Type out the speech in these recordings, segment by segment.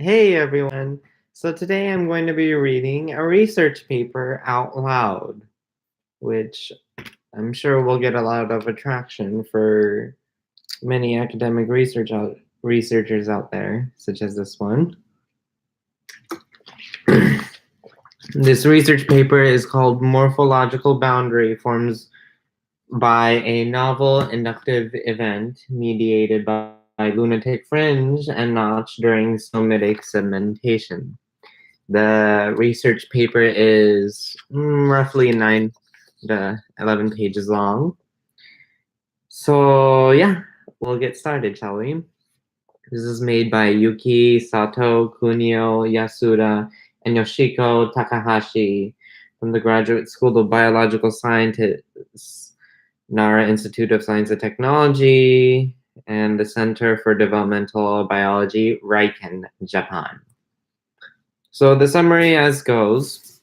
Hey everyone! So today I'm going to be reading a research paper out loud, which I'm sure will get a lot of attraction for many academic researchers out there, such as this one. This research paper is called Morphological Boundary Forms by a Novel Inductive Event Mediated by Lunatic Fringe and Notch during Somitic Segmentation. The research paper is roughly 9 to 11 pages long. So yeah, we'll get started, shall we? This is made by Yuki Sato, Kunio Yasuda, and Yoshiko Takahashi from the Graduate School of Biological Sciences, Nara Institute of Science and Technology, and the Center for Developmental Biology, Riken, Japan. So the summary as goes.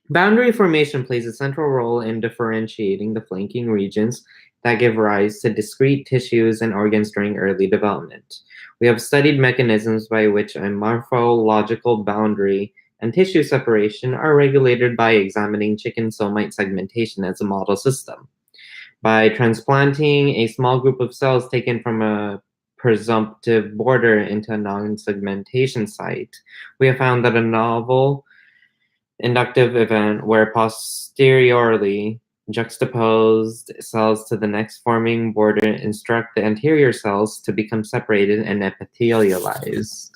Boundary formation plays a central role in differentiating the flanking regions that give rise to discrete tissues and organs during early development. We have studied mechanisms by which a morphological boundary and tissue separation are regulated by examining chicken somite segmentation as a model system. By transplanting a small group of cells taken from a presumptive border into a non-segmentation site, we have found that a novel inductive event where posteriorly juxtaposed cells to the next forming border instruct the anterior cells to become separated and epithelialized.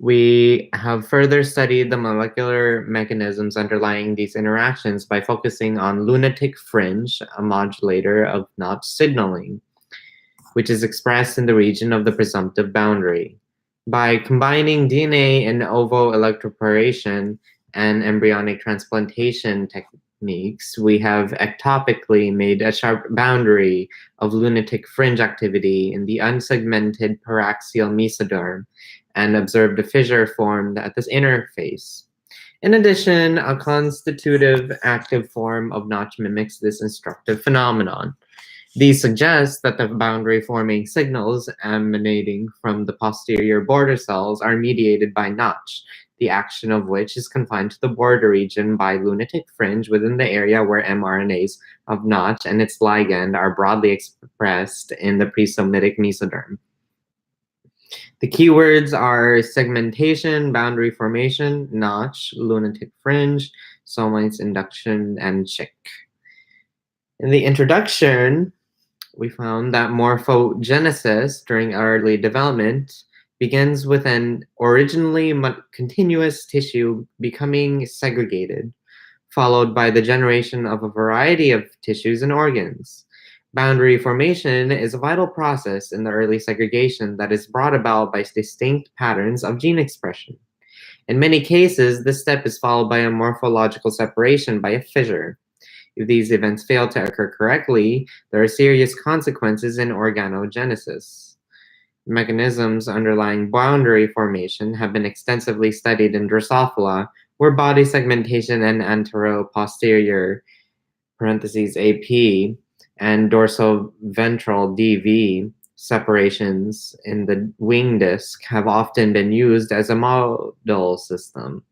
We have further studied the molecular mechanisms underlying these interactions by focusing on lunatic fringe, a modulator of Notch signaling, which is expressed in the region of the presumptive boundary. By combining DNA in ovo electroporation and embryonic transplantation techniques, we have ectopically made a sharp boundary of lunatic fringe activity in the unsegmented paraxial mesoderm and observed a fissure formed at this interface. In addition, a constitutive active form of Notch mimics this instructive phenomenon. These suggest that the boundary-forming signals emanating from the posterior border cells are mediated by Notch, the action of which is confined to the border region by lunatic fringe within the area where mRNAs of Notch and its ligand are broadly expressed in the presomitic mesoderm. The keywords are segmentation, boundary formation, Notch, lunatic fringe, somites induction, and chick. In the introduction, we found that morphogenesis during early development begins with an originally continuous tissue becoming segregated, followed by the generation of a variety of tissues and organs. Boundary formation is a vital process in the early segregation that is brought about by distinct patterns of gene expression. In many cases, this step is followed by a morphological separation by a fissure. If these events fail to occur correctly, there are serious consequences in organogenesis. Mechanisms underlying boundary formation have been extensively studied in Drosophila, where body segmentation and antero-posterior (AP) and dorsoventral (DV) separations in the wing disc have often been used as a model system.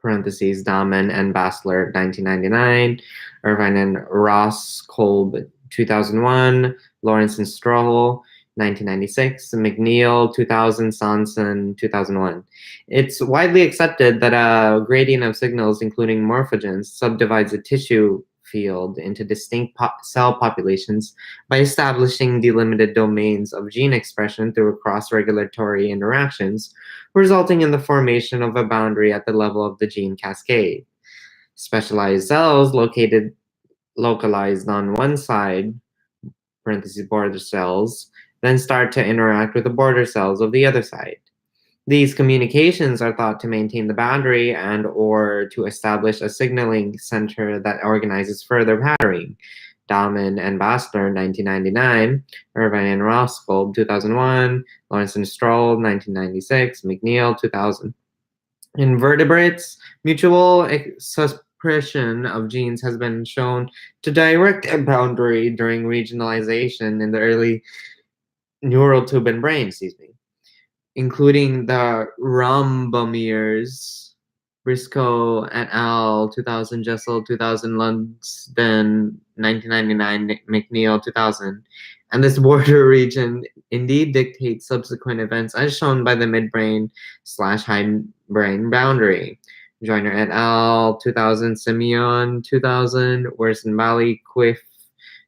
Dahmen and Bassler, 1999, Irvine and Ross Kolb, 2001, Lawrence and Strohl, 1996, McNeil, 2000, Sanson, 2001. It's widely accepted that a gradient of signals, including morphogens, subdivides a tissue field into distinct cell populations by establishing delimited domains of gene expression through cross-regulatory interactions, resulting in the formation of a boundary at the level of the gene cascade. Specialized cells localized on one side, border cells, then start to interact with the border cells of the other side. These communications are thought to maintain the boundary and or to establish a signaling center that organizes further patterning. Dahmen and Bassler, 1999, Irvine and Roscoe, 2001, Lawrence and Strohl, 1996, McNeil, 2000. In vertebrates, mutual suppression of genes has been shown to direct a boundary during regionalization in the early neural tube and brain, including the rhombomeres, Briscoe et al. 2000, Jessel 2000, Lunsden 1999, McNeil 2000. And this border region indeed dictates subsequent events as shown by the midbrain/hindbrain boundary. Joyner et al. 2000, Simeon 2000, Worson Valley, Quiff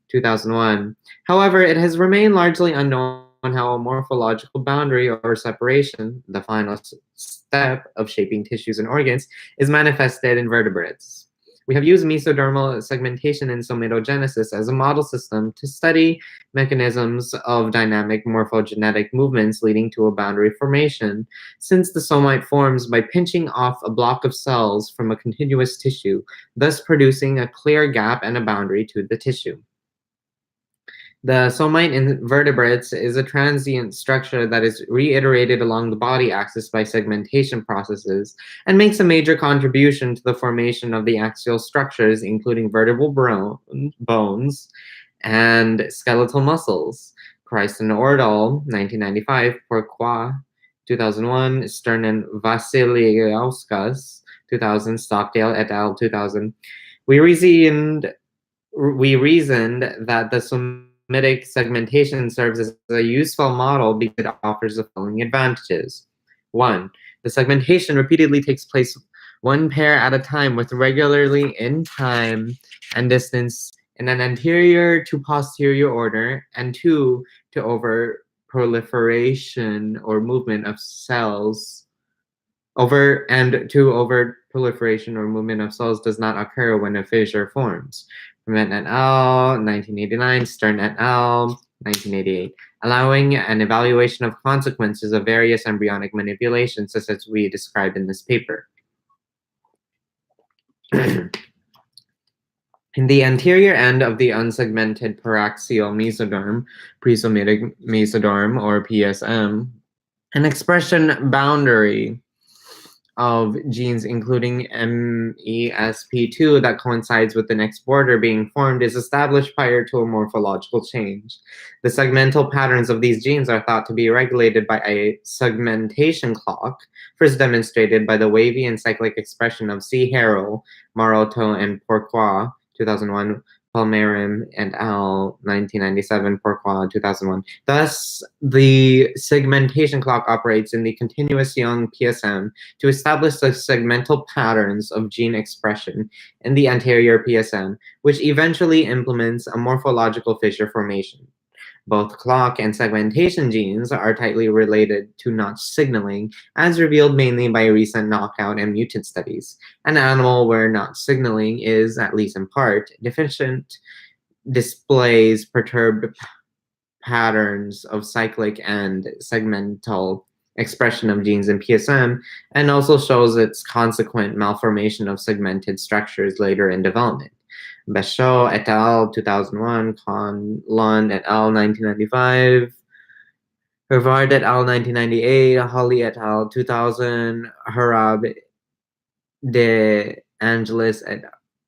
2001. However, it has remained largely unknown how a morphological boundary or separation, the final step of shaping tissues and organs, is manifested in vertebrates. We have used mesodermal segmentation in somatogenesis as a model system to study mechanisms of dynamic morphogenetic movements leading to a boundary formation, since the somite forms by pinching off a block of cells from a continuous tissue, thus producing a clear gap and a boundary to the tissue. The somite in vertebrates is a transient structure that is reiterated along the body axis by segmentation processes and makes a major contribution to the formation of the axial structures, including vertebral bones and skeletal muscles. Christ and Ordal, 1995, Pourquoi, 2001, Stern and Vasiliauskas, 2000, Stockdale et al., 2000. We reasoned that the somitic segmentation serves as a useful model because it offers the following advantages. 1. The segmentation repeatedly takes place one pair at a time with regularly in time and distance in an anterior to posterior order, and 2. To over proliferation or movement of cells over proliferation or movement of cells does not occur when a fissure forms. Ferment et al., 1989, Stern et al., 1988, allowing an evaluation of consequences of various embryonic manipulations, such as we described in this paper. In the anterior end of the unsegmented paraxial mesoderm, presomitic mesoderm, or PSM, an expression boundary of genes including MESP2 that coincides with the next border being formed is established prior to a morphological change. The segmental patterns of these genes are thought to be regulated by a segmentation clock, first demonstrated by the wavy and cyclic expression of C. Harrow, Maroto, and Pourquoi, 2001, Palmerim et al., 1997, Pourquoi, 2001. Thus, the segmentation clock operates in the continuous young PSM to establish the segmental patterns of gene expression in the anterior PSM, which eventually implements a morphological fissure formation. Both clock and segmentation genes are tightly related to notch signaling, as revealed mainly by recent knockout and mutant studies. An animal where notch signaling is, at least in part, deficient displays perturbed patterns of cyclic and segmental expression of genes in PSM, and also shows its consequent malformation of segmented structures later in development. Bechot et al., 2001, Conlon et al., 1995, Hervard et al., 1998, Holly et al., 2000, Harab de Angelis et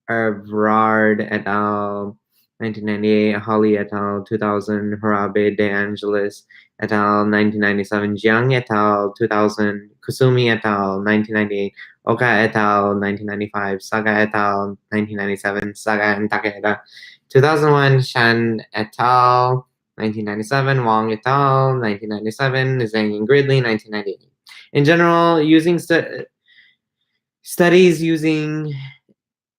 Hervard et al., 1998, Holly et al., 2000, Harabe de Angelis et al., 1997, Jiang et al., 2000, Kusumi et al., 1998, Oka et al., 1995, Saga et al., 1997, Saga and Takeda, 2001, Shan et al., 1997, Wang et al., 1997, Zhang and Gridley, 1998. In general, using studies using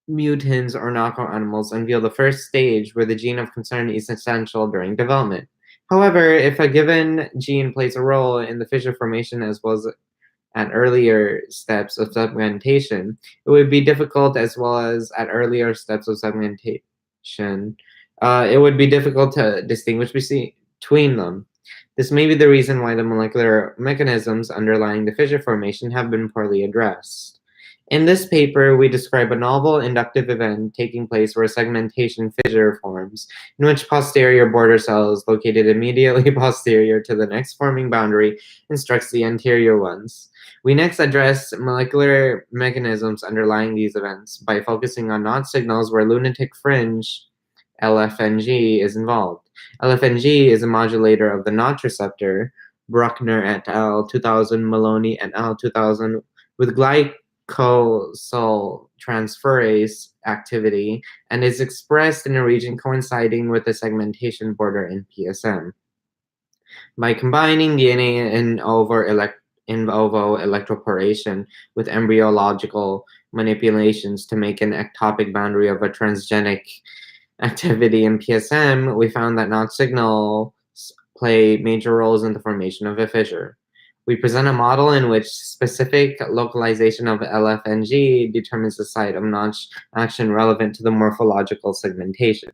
mutants or knockout animals unveil the first stage where the gene of concern is essential during development. However, if a given gene plays a role in the fissure formation as well as at earlier steps of segmentation, it would be difficult as well as at earlier steps of segmentation. It would be difficult to distinguish between them. This may be the reason why the molecular mechanisms underlying the fissure formation have been poorly addressed. In this paper, we describe a novel inductive event taking place where a segmentation fissure forms, in which posterior border cells located immediately posterior to the next forming boundary instructs the anterior ones. We next address molecular mechanisms underlying these events by focusing on notch signals where lunatic fringe LFNG is involved. LFNG is a modulator of the Notch receptor, Bruckner et al. 2000, Maloney et al. 2000, with glycosyl transferase activity, and is expressed in a region coinciding with the segmentation border in PSM. By combining DNA in vivo electroporation with embryological manipulations to make an ectopic boundary of a transgenic activity in PSM, we found that Notch signals play major roles in the formation of a fissure. We present a model in which specific localization of LFNG determines the site of Notch action relevant to the morphological segmentation.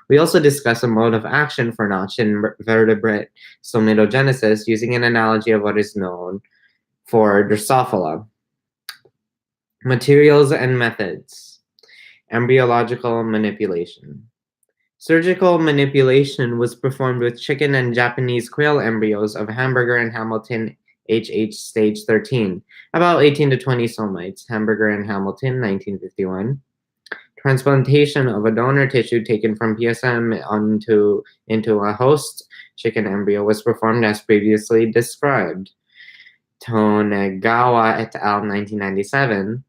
We also discuss a mode of action for Notch in vertebrate somatogenesis using an analogy of what is known for Drosophila. Materials and methods. Embryological manipulation. Surgical manipulation was performed with chicken and Japanese quail embryos of Hamburger and Hamilton HH stage 13, about 18 to 20 somites, Hamburger and Hamilton, 1951. Transplantation of a donor tissue taken from PSM into a host chicken embryo was performed as previously described. Tonegawa et al. 1997.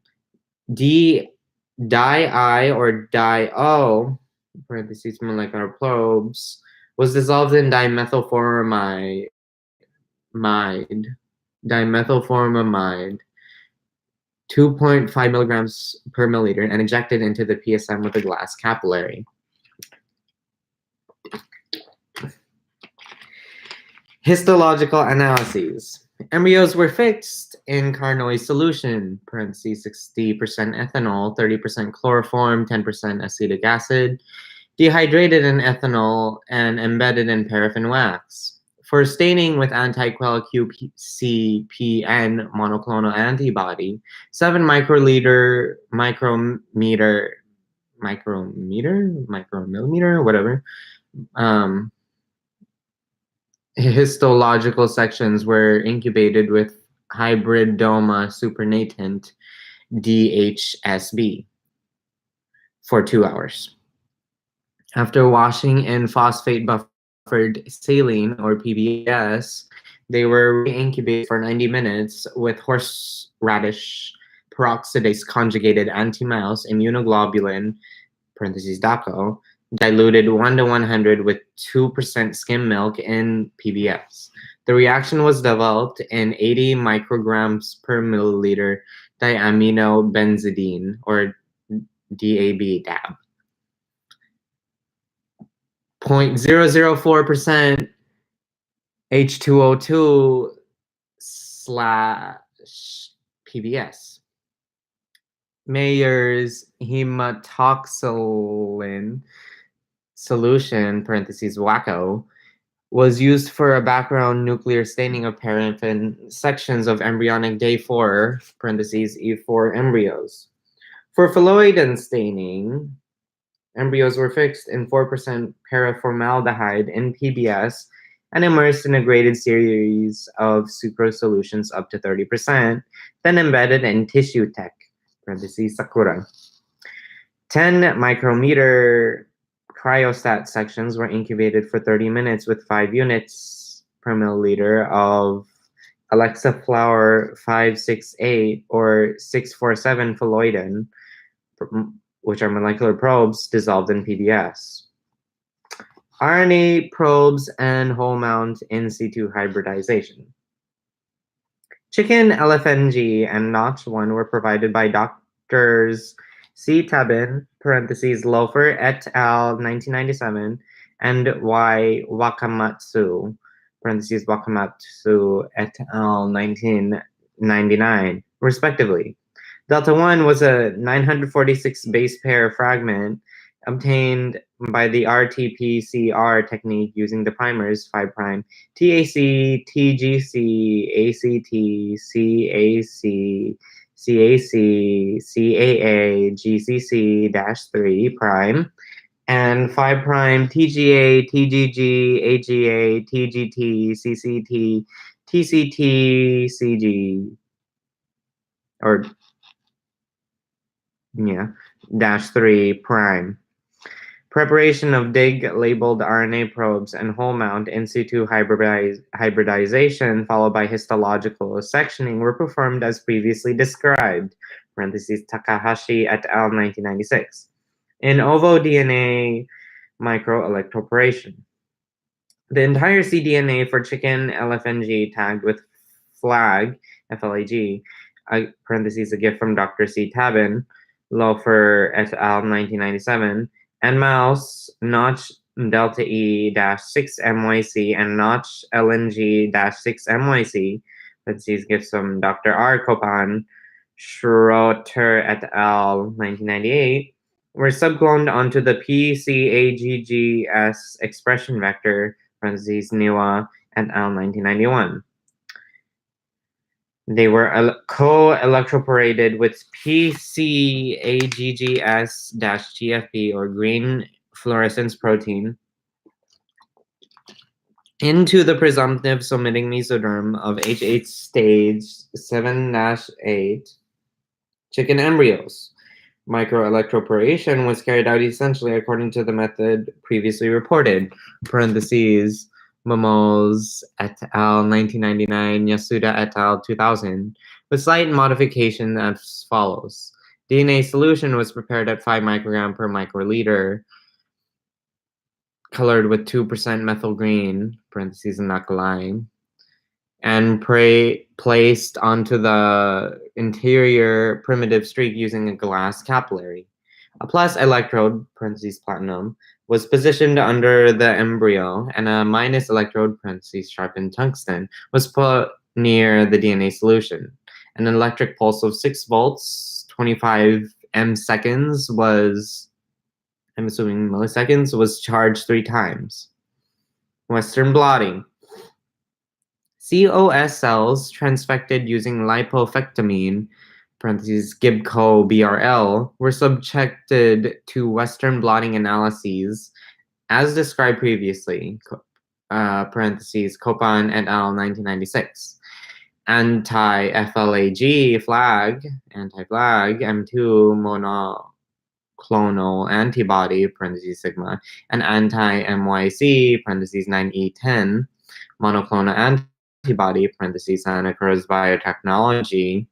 Di-I or Di-O, parentheses molecular probes, was dissolved in dimethylformamide, 2.5 milligrams per milliliter, and injected into the PSM with a glass capillary. Histological analyses. Embryos were fixed in carnoid solution, parentheses 60% ethanol, 30% chloroform, 10% acetic acid, dehydrated in ethanol, and embedded in paraffin wax. For staining with anti-quel QCPN monoclonal antibody, 7 micrometer, whatever, histological sections were incubated with hybridoma supernatant DHSB for 2 hours. After washing in phosphate buffered saline or PBS, they were incubated for 90 minutes with horseradish peroxidase conjugated anti-mouse immunoglobulin, parentheses DACO, diluted 1 to 100 with 2% skim milk in PBS. The reaction was developed in 80 micrograms per milliliter diaminobenzidine or DAB. 0.004% H2O2 / PBS. Mayer's hematoxylin solution, parentheses WACO, was used for a background nuclear staining of paraffin sections of embryonic day 4, parentheses E4 embryos. For phalloidin staining, embryos were fixed in 4% paraformaldehyde in PBS and immersed in a graded series of sucrose solutions up to 30%, then embedded in tissue tech, parentheses Sakura. 10 micrometer cryostat sections were incubated for 30 minutes with 5 units per milliliter of Alexa flour 568 or 647 phalloidin, which are molecular probes dissolved in PBS. RNA probes and whole mount in situ hybridization. Chicken LFNG and Notch1 were provided by Drs. C. Tabin, parentheses Lofer et al. 1997, and Y. Wakamatsu, parentheses Wakamatsu et al. 1999, respectively. Delta 1 was a 946 base pair fragment obtained by the RT-PCR technique using the primers 5' TAC, TGC, ACT, CAC, CAC, CAA, GCC-3', and 5' TGA, TGG, AGA, TGT, CCT, TCT, CG, or -3'. Preparation of DIG-labeled RNA probes and whole mount in situ hybridization followed by histological sectioning were performed as previously described, Takahashi et al. 1996, in ovo DNA microelectroporation. The entire cDNA for chicken LFNG tagged with FLAG, FLAG, parentheses, a gift from Dr. C. Tabin, Lofer et al. 1997, and mouse notch delta E-6 MYC and notch LNG-6 MYC, parentheses, gifts from Dr. R. Kopan, Schroeter et al. 1998, were subcloned onto the PCAGGS expression vector, parentheses, Niwa et al. 1991. They were co-electroporated with PCAGGS-GFP, or green fluorescence protein, into the presumptive somitic mesoderm of H8 stage 7-8 chicken embryos. Microelectroporation was carried out essentially according to the method previously reported, parentheses, Momos et al. 1999, Yasuda et al. 2000, with slight modification as follows. DNA solution was prepared at 5 microgram per microliter, colored with 2% methyl green, parentheses and alkaline, and placed onto the interior primitive streak using a glass capillary. A plus electrode, parentheses platinum, was positioned under the embryo, and a minus electrode, parentheses sharpened tungsten, was put near the DNA solution. An electric pulse of 6 volts, 25 m-seconds was, I'm assuming milliseconds, was charged 3 times. Western blotting. COS cells transfected using lipofectamine, parentheses Gibco BRL, were subjected to Western blotting analyses as described previously, parentheses Kopan et al. 1996. Anti-FLAG flag, anti-flag M2 monoclonal antibody, parentheses sigma, and anti-MYC, parentheses 9E10, monoclonal antibody, parentheses Santa Cruz Biotechnology,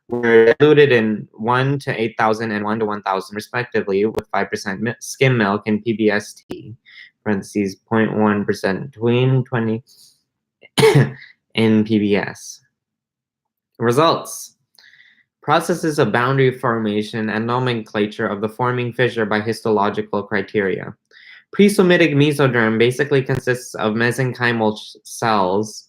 were diluted in 1 to 8,000 and 1 to 1,000 respectively, with 5% skim milk and PBST, parentheses 0.1% between 20 in PBS. Results. Processes of boundary formation and nomenclature of the forming fissure by histological criteria. Presomitic mesoderm basically consists of mesenchymal cells,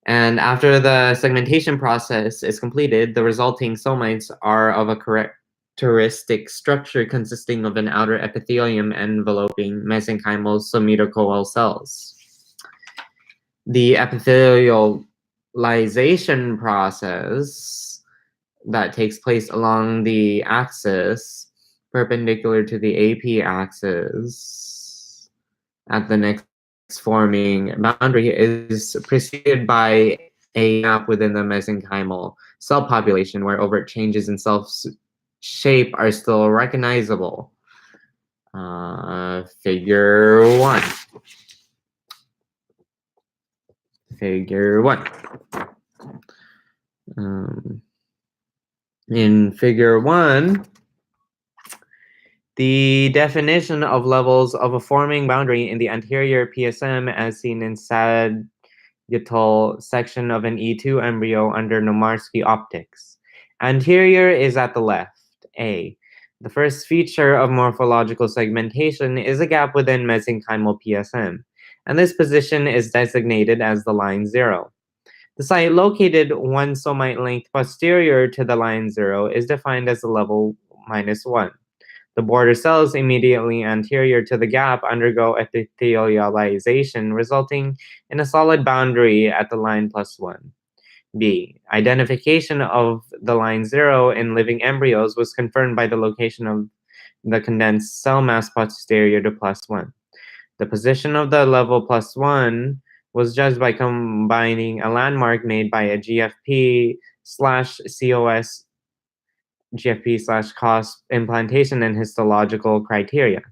and after the segmentation process is completed, the resulting somites are of a characteristic structure consisting of an outer epithelium enveloping mesenchymal somatocoel cells. The epithelialization process that takes place along the axis perpendicular to the AP axis at the next forming boundary is preceded by a gap within the mesenchymal cell population where overt changes in cell shape are still recognizable. Figure 1. Figure 1. In figure 1, the definition of levels of a forming boundary in the anterior PSM as seen in sagittal section of an E2 embryo under Nomarsky optics. Anterior is at the left, A. The first feature of morphological segmentation is a gap within mesenchymal PSM, and this position is designated as the line 0. The site located 1 somite length posterior to the line 0 is defined as the level -1. The border cells immediately anterior to the gap undergo epithelialization, resulting in a solid boundary at the line +1. B. Identification of the line 0 in living embryos was confirmed by the location of the condensed cell mass posterior to +1. The position of the level +1 was judged by combining a landmark made by a GFP/COS GFP/COS implantation and histological criteria.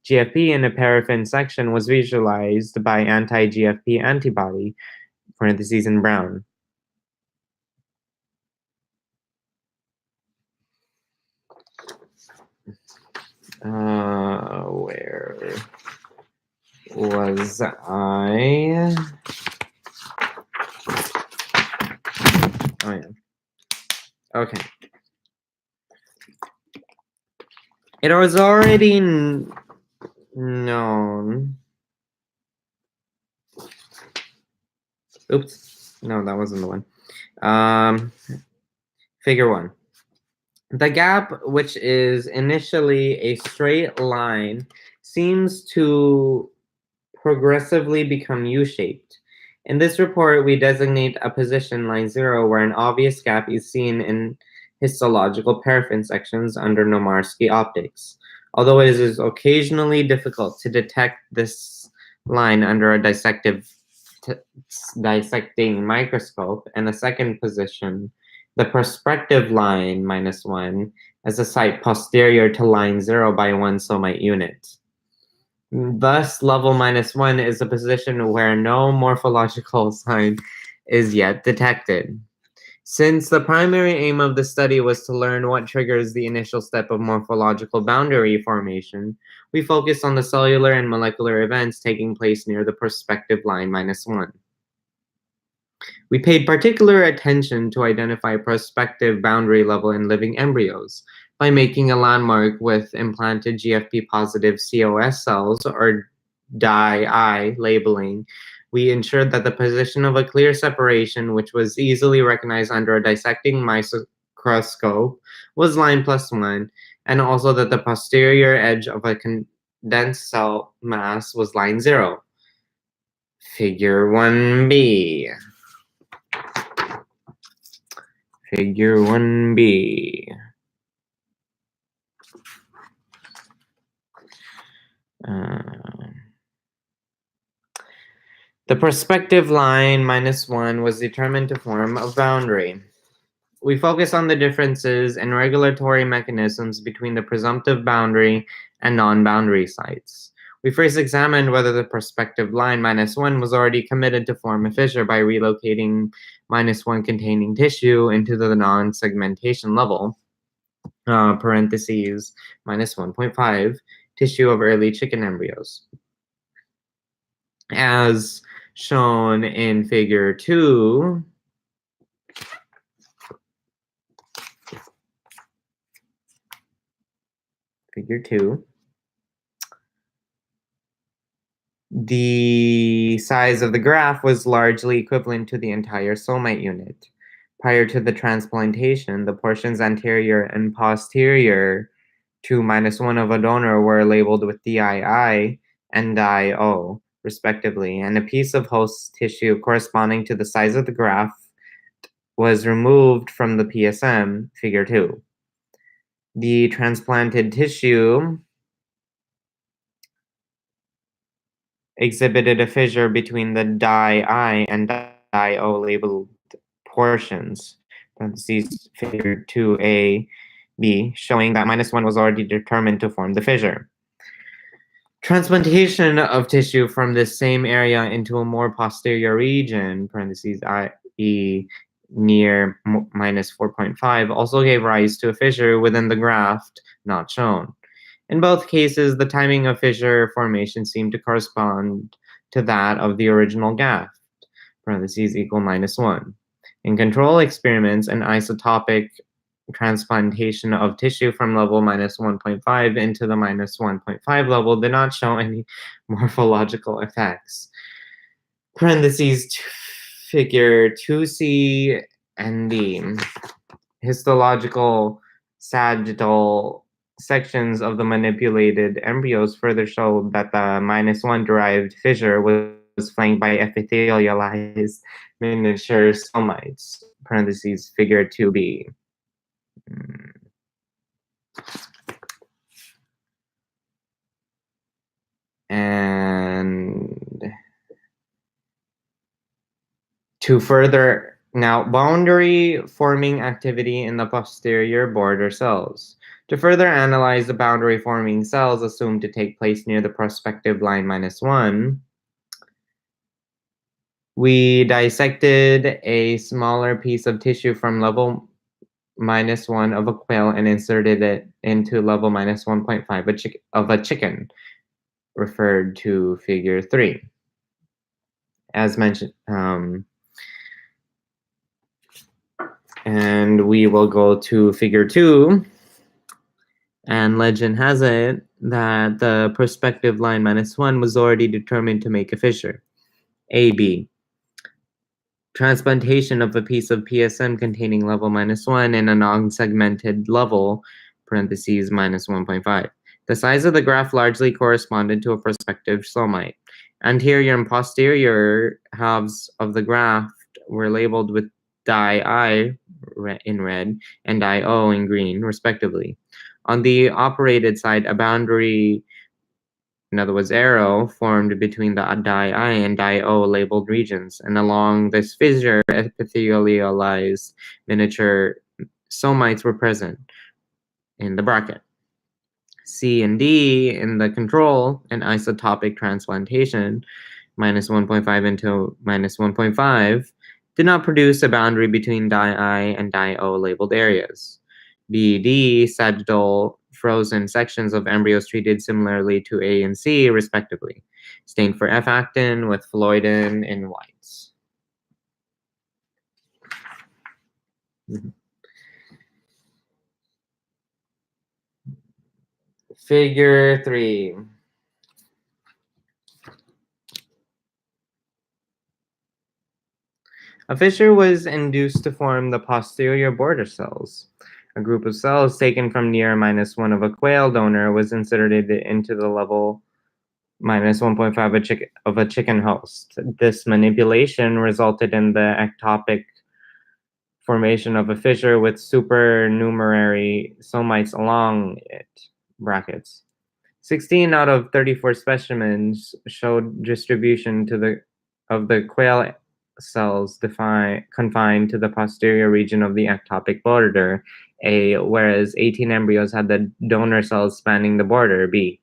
GFP in a paraffin section was visualized by anti-GFP antibody, parentheses in brown. Where was I? Oh, yeah. Okay. It was already known. Oops. No, that wasn't the one. Figure 1. The gap, which is initially a straight line, seems to progressively become U-shaped. In this report, we designate a position line 0 where an obvious gap is seen in histological paraffin sections under Nomarsky optics. Although it is occasionally difficult to detect this line under a dissecting microscope, and a second position, the perspective line -1, as a site posterior to line 0 by 1 somite unit. Thus, level -1 is a position where no morphological sign is yet detected. Since the primary aim of the study was to learn what triggers the initial step of morphological boundary formation, we focused on the cellular and molecular events taking place near the perspective line -1. We paid particular attention to identify prospective boundary level in living embryos by making a landmark with implanted GFP-positive COS cells or DI labeling. We ensured that the position of a clear separation, which was easily recognized under a dissecting microscope, was line +1, and also that the posterior edge of a condensed cell mass was line 0. Figure 1b. Figure 1b. The perspective line -1 was determined to form a boundary. We focus on the differences in regulatory mechanisms between the presumptive boundary and non-boundary sites. We first examined whether the perspective line -1 was already committed to form a fissure by relocating -1 containing tissue into the non-segmentation level, parentheses, -1.5, tissue of early chicken embryos. As shown in figure 2, the size of the graft was largely equivalent to the entire somite unit. Prior to the transplantation, the portions anterior and posterior to -1 of a donor were labeled with DII and DIO, respectively, and a piece of host tissue corresponding to the size of the graft was removed from the PSM, figure 2. The transplanted tissue exhibited a fissure between the DI and DIO labeled portions, parentheses, figure 2a-b, showing that -1 was already determined to form the fissure. Transplantation of tissue from this same area into a more posterior region, parentheses, i.e. near -4.5, also gave rise to a fissure within the graft, not shown. In both cases, the timing of fissure formation seemed to correspond to that of the original graft, parentheses, equal -1. In control experiments, an isotopic transplantation of tissue from level -1.5 into the -1.5 level did not show any morphological effects. Parentheses, figure 2c and d. Histological sagittal sections of the manipulated embryos further show that the -1 derived fissure was flanked by epithelialized miniature somites, parentheses, figure 2b. And to further, now boundary forming activity in the posterior border cells. To further analyze the boundary forming cells assumed to take place near the prospective line -1, we dissected a smaller piece of tissue from level -1 of a quail and inserted it into level -1.5 of a chicken, referred to figure 3. As mentioned, and we will go to figure 2. And legend has it that the prospective line -1 was already determined to make a fissure. AB. Transplantation of a piece of PSM containing level -1 in a non-segmented level, parentheses -1.5. The size of the graph largely corresponded to a prospective somite. Anterior and posterior halves of the graft were labeled with die I in red and die O in green, respectively. On the operated side, a boundary, in other words, arrow, formed between the die I and die O labeled regions, and along this fissure, epithelialized miniature somites were present in the bracket. C and D in the control and isotopic transplantation, -1.5 into -1.5, did not produce a boundary between die I and die O labeled areas. BD, sagittal frozen sections of embryos treated similarly to A and C, respectively, stained for F-actin with phalloidin in whites. Figure 3. A fissure was induced to form the posterior border cells. A group of cells taken from near -1 of a quail donor was inserted into the level -1.5 of a chicken host. This manipulation resulted in the ectopic formation of a fissure with supernumerary somites along it, brackets. 16 out of 34 specimens showed distribution of the quail cells confined to the posterior region of the ectopic border, A, whereas 18 embryos had the donor cells spanning the border, B.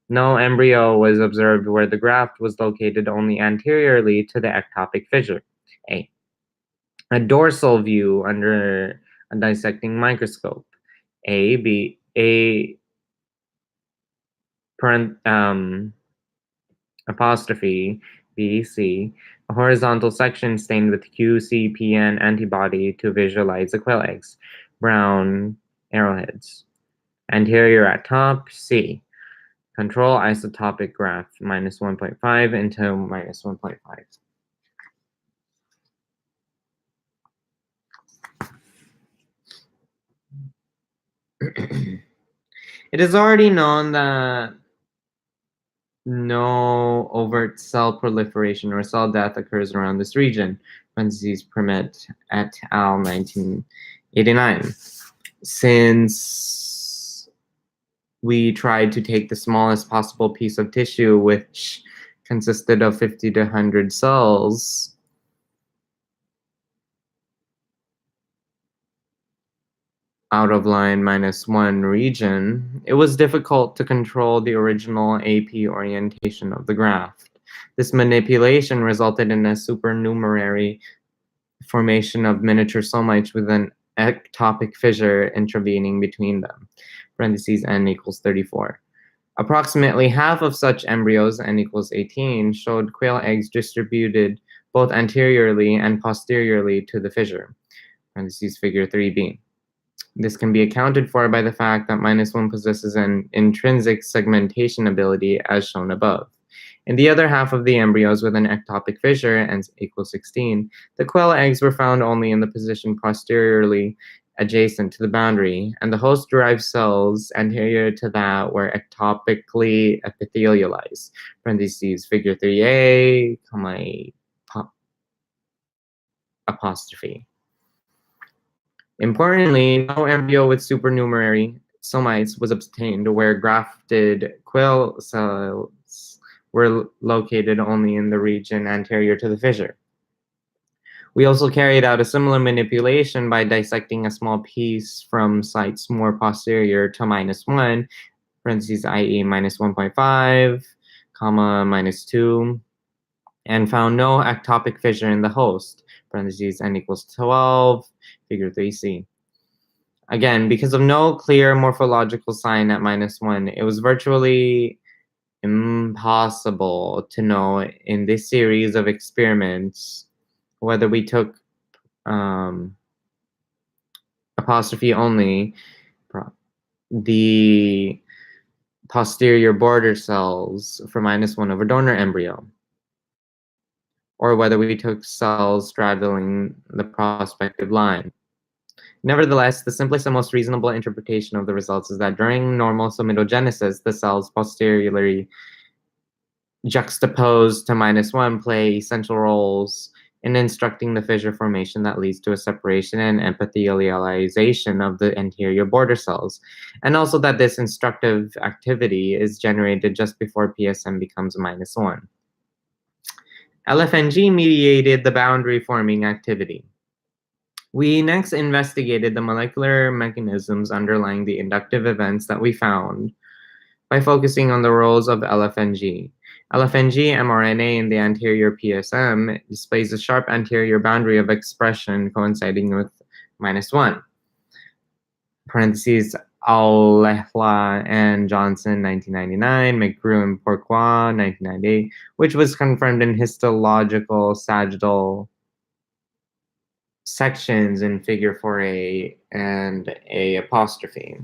No embryo was observed where the graft was located only anteriorly to the ectopic fissure, A. A dorsal view under a dissecting microscope, A, B, A, apostrophe BC, a horizontal section stained with QCPN antibody to visualize the quail eggs, brown arrowheads. Anterior at top, C. Control isotopic graph, -1.5 into -1.5. It is already known that no overt cell proliferation or cell death occurs around this region, parentheses Permet et al. 1989. Since we tried to take the smallest possible piece of tissue, which consisted of 50 to 100 cells, out of line -1 region, it was difficult to control the original AP orientation of the graft. This manipulation resulted in a supernumerary formation of miniature somites with an ectopic fissure intervening between them, parentheses n equals 34. Approximately half of such embryos, n equals 18, showed quail eggs distributed both anteriorly and posteriorly to the fissure, parentheses figure 3b. This can be accounted for by the fact that -1 possesses an intrinsic segmentation ability, as shown above. In the other half of the embryos with an ectopic fissure, n equals 16, the quail eggs were found only in the position posteriorly adjacent to the boundary, and the host-derived cells anterior to that were ectopically epithelialized, parentheses figure 3a, apostrophe. Importantly, no embryo with supernumerary somites was obtained where grafted quail cells were located only in the region anterior to the fissure. We also carried out a similar manipulation by dissecting a small piece from sites more posterior to -1, parentheses, i.e. -1.5, comma, -2, and found no ectopic fissure in the host, parentheses, n equals 12, figure 3c. Again, because of no clear morphological sign at -1, it was virtually impossible to know in this series of experiments whether we took apostrophe only the posterior border cells for -1 over donor embryo, or whether we took cells straddling the prospective line. Nevertheless, the simplest and most reasonable interpretation of the results is that during normal somatogenesis, the cells posteriorly juxtaposed to -1 play essential roles in instructing the fissure formation that leads to a separation and epithelialization of the anterior border cells, and also that this instructive activity is generated just before PSM becomes -1. LFNG mediated the boundary forming activity. We next investigated the molecular mechanisms underlying the inductive events that we found by focusing on the roles of LFNG. LFNG mRNA in the anterior PSM displays a sharp anterior boundary of expression coinciding with -1. Parentheses, Al-Lehla and Johnson, 1999, McGrew and Pourquoi, 1998, which was confirmed in histological sagittal sections in figure 4a and a apostrophe.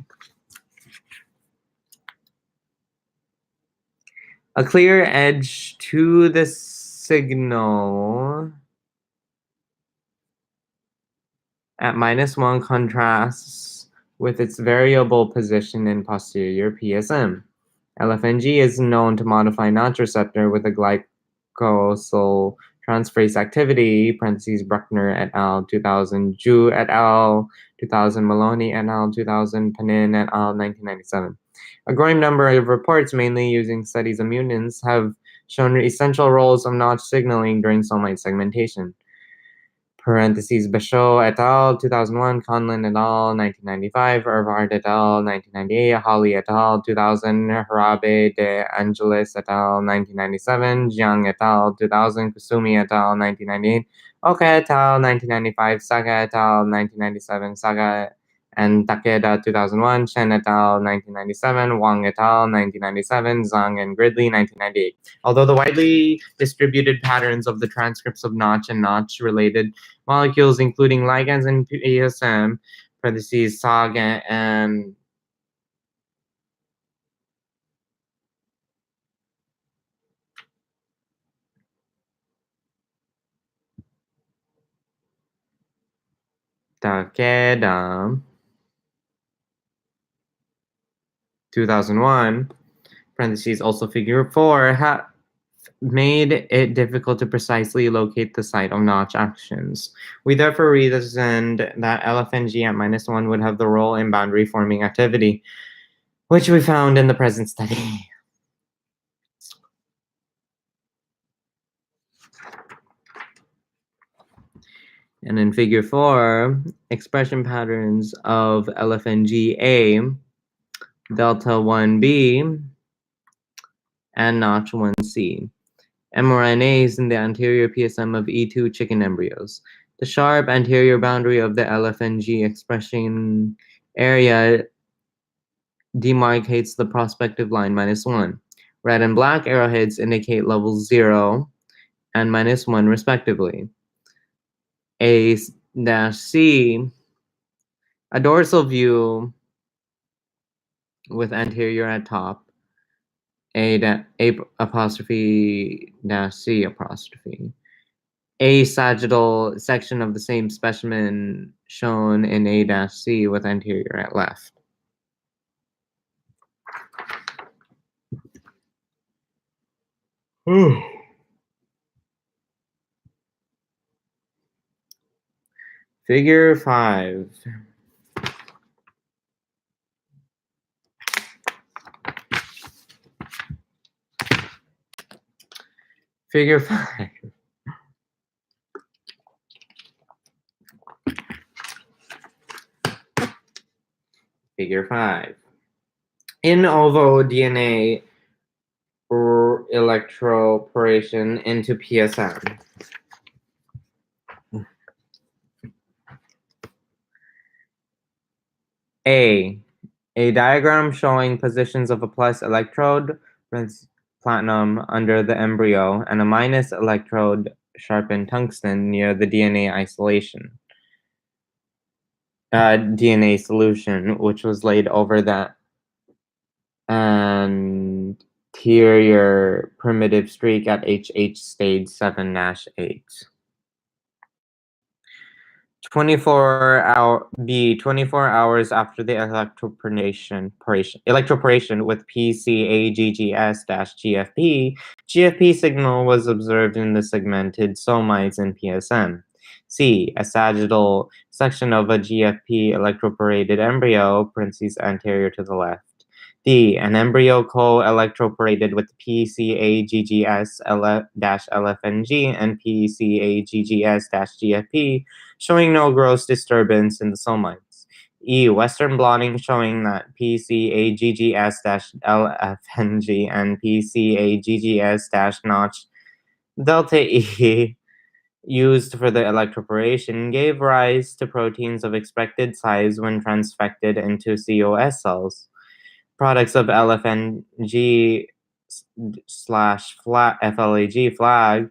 A clear edge to the signal at -1 contrasts with its variable position in posterior PSM. LFNG is known to modify Notch receptor with a glycosyl transferase activity, parentheses, Bruckner et al. 2000, Zhu et al. 2000, Maloney et al. 2000, Panin et al. 1997. A growing number of reports, mainly using studies of mutants, have shown essential roles of Notch signaling during somite segmentation. Parentheses, Bachot et al. 2001, Conlin et al. 1995, Ervard et al. 1998, Holly et al. 2000, Harabe de Angelis et al. 1997, Jiang et al. 2000, Kusumi et al. 1998, Oka et al. 1995, Saga et al. 1997, Saga and Takeda 2001, Chen et al. 1997, Wang et al. 1997, Zhang and Gridley 1998. Although the widely distributed patterns of the transcripts of Notch and Notch-related molecules, including ligands and PSM, parentheses, SOG and Takeda 2001, parentheses, also figure 4, have made it difficult to precisely locate the site of Notch actions. We therefore reasoned that LFNG at -1 would have the role in boundary forming activity, which we found in the present study. And in figure 4, expression patterns of LFNGA, delta 1b, and Notch 1c. mRNAs in the anterior PSM of E2 chicken embryos. The sharp anterior boundary of the LFNG expression area demarcates the prospective line -1. Red and black arrowheads indicate levels 0 and -1 respectively. A-C, a dorsal view with anterior at top, A apostrophe dash C apostrophe. A sagittal section of the same specimen shown in A-C with anterior at left. Figure 5. Figure 5. Figure 5. In ovo DNA electroporation into PSM. A diagram showing positions of a plus electrode, platinum, under the embryo, and a minus electrode, sharpened tungsten, near the DNA isolation. DNA solution, which was laid over the anterior primitive streak at HH stage 7-8. 24 hours after the electroporation with PCAGGS-GFP, GFP signal was observed in the segmented somites in PSM. C. A sagittal section of a GFP electroporated embryo, parentheses anterior to the left. D. An embryo co-electroporated with PCAGGS-LFNG and PCAGGS-GFP, showing no gross disturbance in the somites. E. Western blotting showing that PCAGGS-LFNG and PCAGGS-notch delta E used for the electroporation gave rise to proteins of expected size when transfected into COS cells. Products of LFNG slash FLAG flag,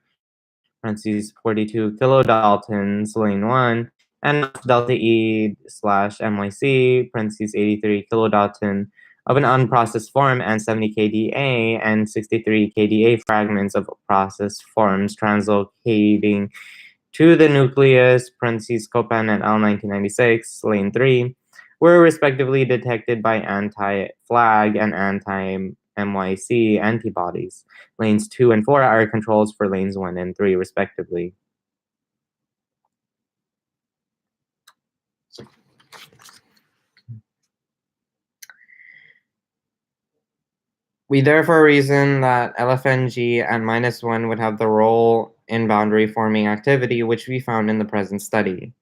parentheses 42 kilodaltons, lane 1, and delta E slash MYC, parentheses 83 kilodalton, of an unprocessed form, and 70 kDa and 63 kDa fragments of processed forms translocating to the nucleus, parentheses Copan et al. 1996, lane 3, were respectively detected by anti-FLAG and anti-MYC antibodies. Lanes 2 and 4 are controls for lanes 1 and 3, respectively. We therefore reason that LFNG and -1 would have the role in boundary forming activity, which we found in the present study.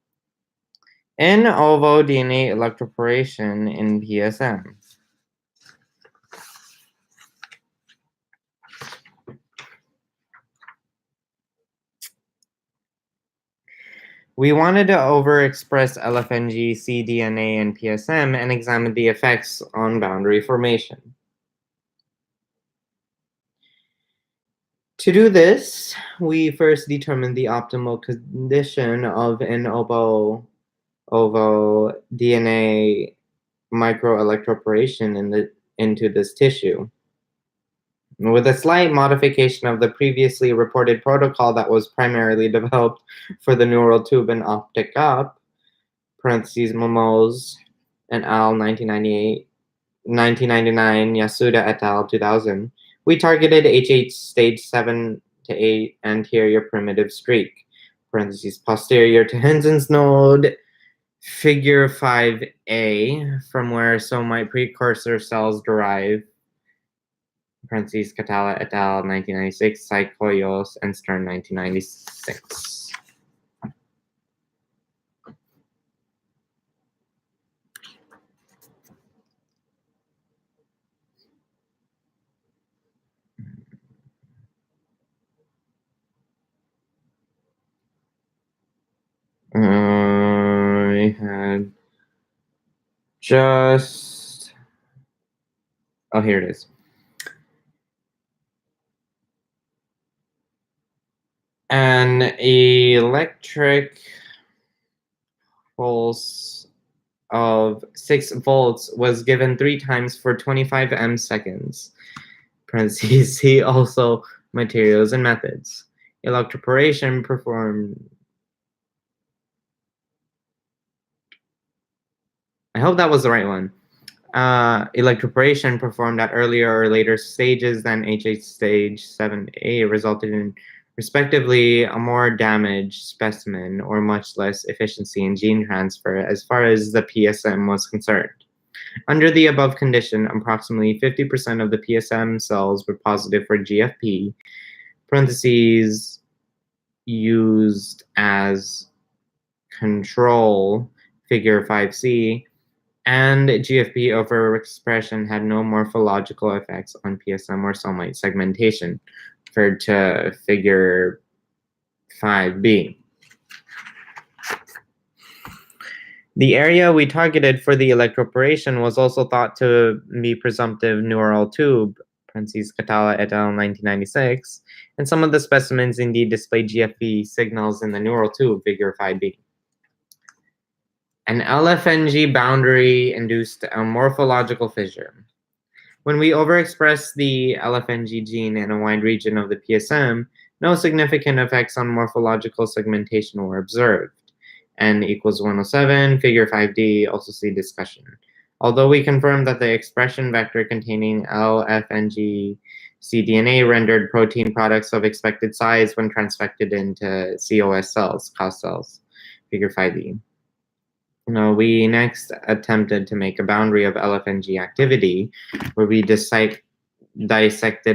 In ovo DNA electroporation in PSM. We wanted to overexpress LFNG cDNA and PSM and examine the effects on boundary formation. To do this, we first determined the optimal condition of an ovo DNA microelectroporation into this tissue. With a slight modification of the previously reported protocol that was primarily developed for the neural tube and optic up, parentheses Momose and al. 1999, Yasuda et al. 2000, we targeted HH stage 7-8 anterior primitive streak, parentheses posterior to Henson's node, figure 5a, from where somite precursor cells derive, parentheses Catala et al. 1996, Psychoyos and Stern 1996. I had just... Oh, here it is. An electric pulse of 6 volts was given 3 times for 25 seconds. Parentheses, see also materials and methods. Electroporation performed... I hope that was the right one. Electroporation performed at earlier or later stages than HH stage 7A resulted in respectively a more damaged specimen or much less efficiency in gene transfer as far as the PSM was concerned. Under the above condition, approximately 50% of the PSM cells were positive for GFP, parentheses used as control, figure 5C, And GFP overexpression had no morphological effects on PSM or somite segmentation, referred to figure 5b. The area we targeted for the electroporation was also thought to be presumptive neural tube, Katala et al. 1996, and some of the specimens indeed displayed GFP signals in the neural tube, figure 5b. An LFNG boundary induced a morphological fissure. When we overexpress the LFNG gene in a wide region of the PSM, no significant effects on morphological segmentation were observed. N equals 107, figure 5d, also see discussion. Although we confirmed that the expression vector containing LFNG cDNA rendered protein products of expected size when transfected into COS cells, figure 5e. We next attempted to make a boundary of LFNG activity where we dissected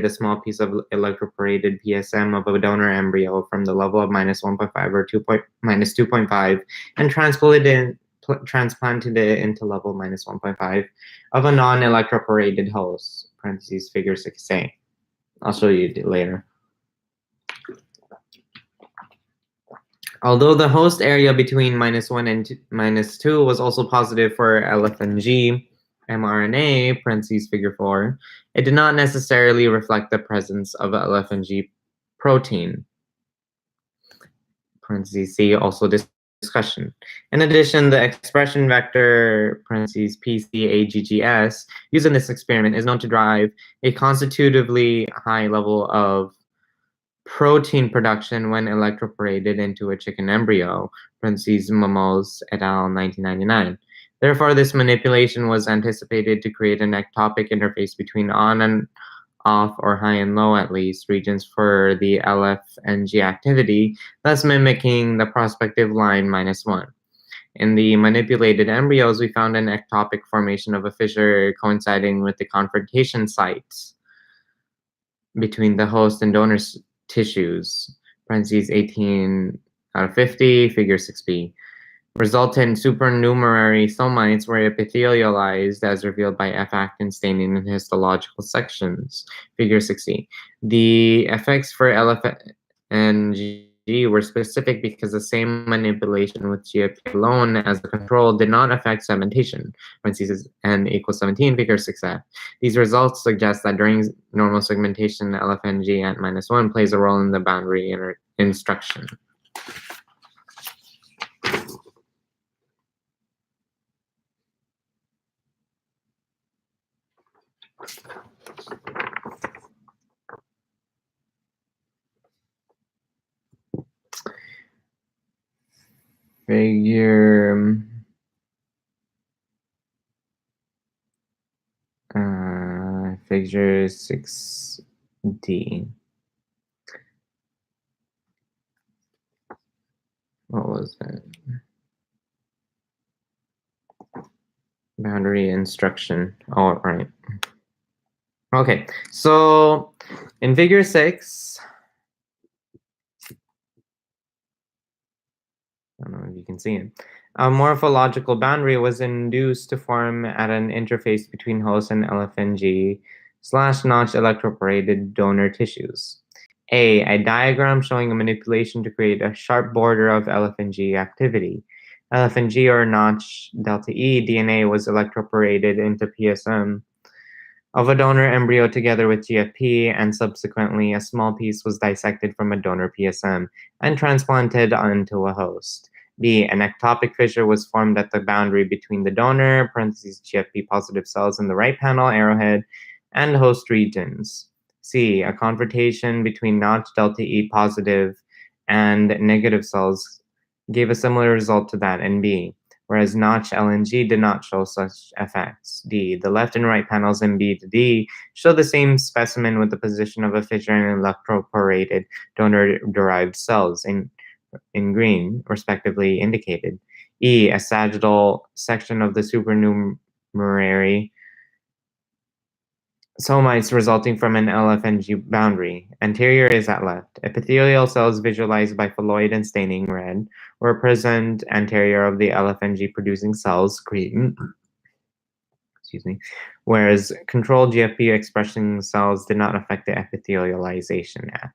a small piece of electroporated PSM of a donor embryo from the level of -1.5 or -2.5 and transplanted it into level -1.5 of a non-electroporated host, figure 6a. I'll show you later. Although the host area between -1 and -2 was also positive for LFNG mRNA, figure 4, it did not necessarily reflect the presence of LFNG protein, C, also discussion. In addition, the expression vector, PCAGGS, used in this experiment is known to drive a constitutively high level of protein production when electroporated into a chicken embryo, Momos et al. 1999. Therefore, this manipulation was anticipated to create an ectopic interface between on and off, or high and low at least, regions for the LFNG activity, thus mimicking the prospective line -1. In the manipulated embryos, we found an ectopic formation of a fissure coinciding with the confrontation sites between the host and donor tissues, 18 out of 50, figure 6b. Resultant supernumerary somites were epithelialized as revealed by F-actin staining in histological sections, figure 6e. The effects for LFNG were specific because the same manipulation with GFP alone as the control did not affect segmentation, N equals 17, figure 6f. These results suggest that during normal segmentation, LFNG at -1 plays a role in the boundary instruction. Figure 6D. What was that? Boundary instruction. Oh, right. Okay, so in figure 6, I don't know if you can see it. A morphological boundary was induced to form at an interface between host and LFNG/notch electroporated donor tissues. A diagram showing a manipulation to create a sharp border of LFNG activity. LFNG or notch delta E DNA was electroporated into PSM of a donor embryo together with GFP, and subsequently a small piece was dissected from a donor PSM and transplanted onto a host. B, an ectopic fissure was formed at the boundary between the donor, GFP positive cells in the right panel arrowhead, and host regions. C, a confrontation between notch delta E positive and negative cells gave a similar result to that in B, whereas notch LNG did not show such effects. D, the left and right panels in B to D show the same specimen with the position of a fissure in electroporated donor-derived cells in green, respectively indicated. E, a sagittal section of the supernumerary somites resulting from an LFNG boundary. Anterior is at left. Epithelial cells visualized by phalloid and staining red were present anterior of the LFNG producing cells, green. whereas controlled GFP expressing cells did not affect the epithelialization F.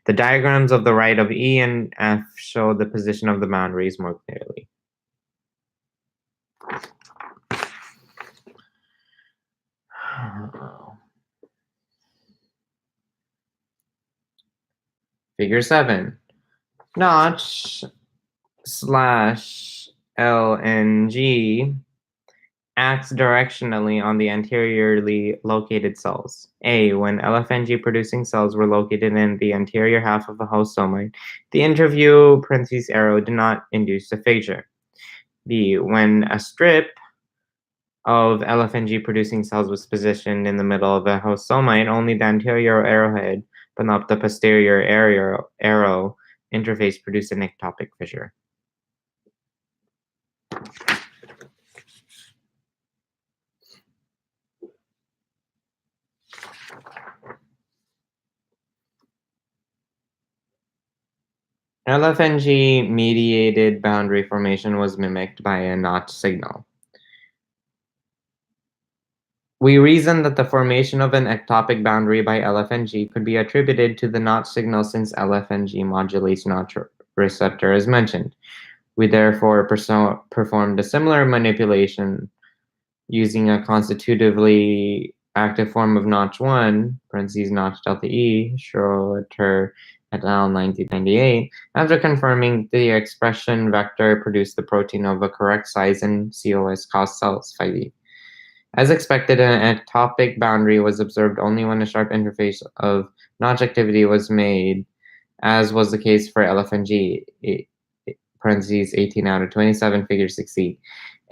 The diagrams of the right of E and F show the position of the boundaries more clearly. Figure 7. Notch / LNG acts directionally on the anteriorly located cells. A, when LFNG producing cells were located in the anterior half of a host somite, the interview (arrow) did not induce the fissure. B, when a strip of LFNG producing cells was positioned in the middle of a host somite, only the anterior arrowhead, but not the posterior arrow interface produced an ectopic fissure. LFNG mediated boundary formation was mimicked by a notch signal. We reasoned that the formation of an ectopic boundary by LFNG could be attributed to the notch signal since LFNG modulates notch receptor as mentioned. We therefore performed a similar manipulation using a constitutively active form of notch 1, notch delta E, Schroeter et al. 1998, after confirming the expression vector produced the protein of a correct size in COS cos cells 5e. As expected, an ectopic boundary was observed only when a sharp interface of notch activity was made, as was the case for LFNG, 18 out of 27, figure 6e.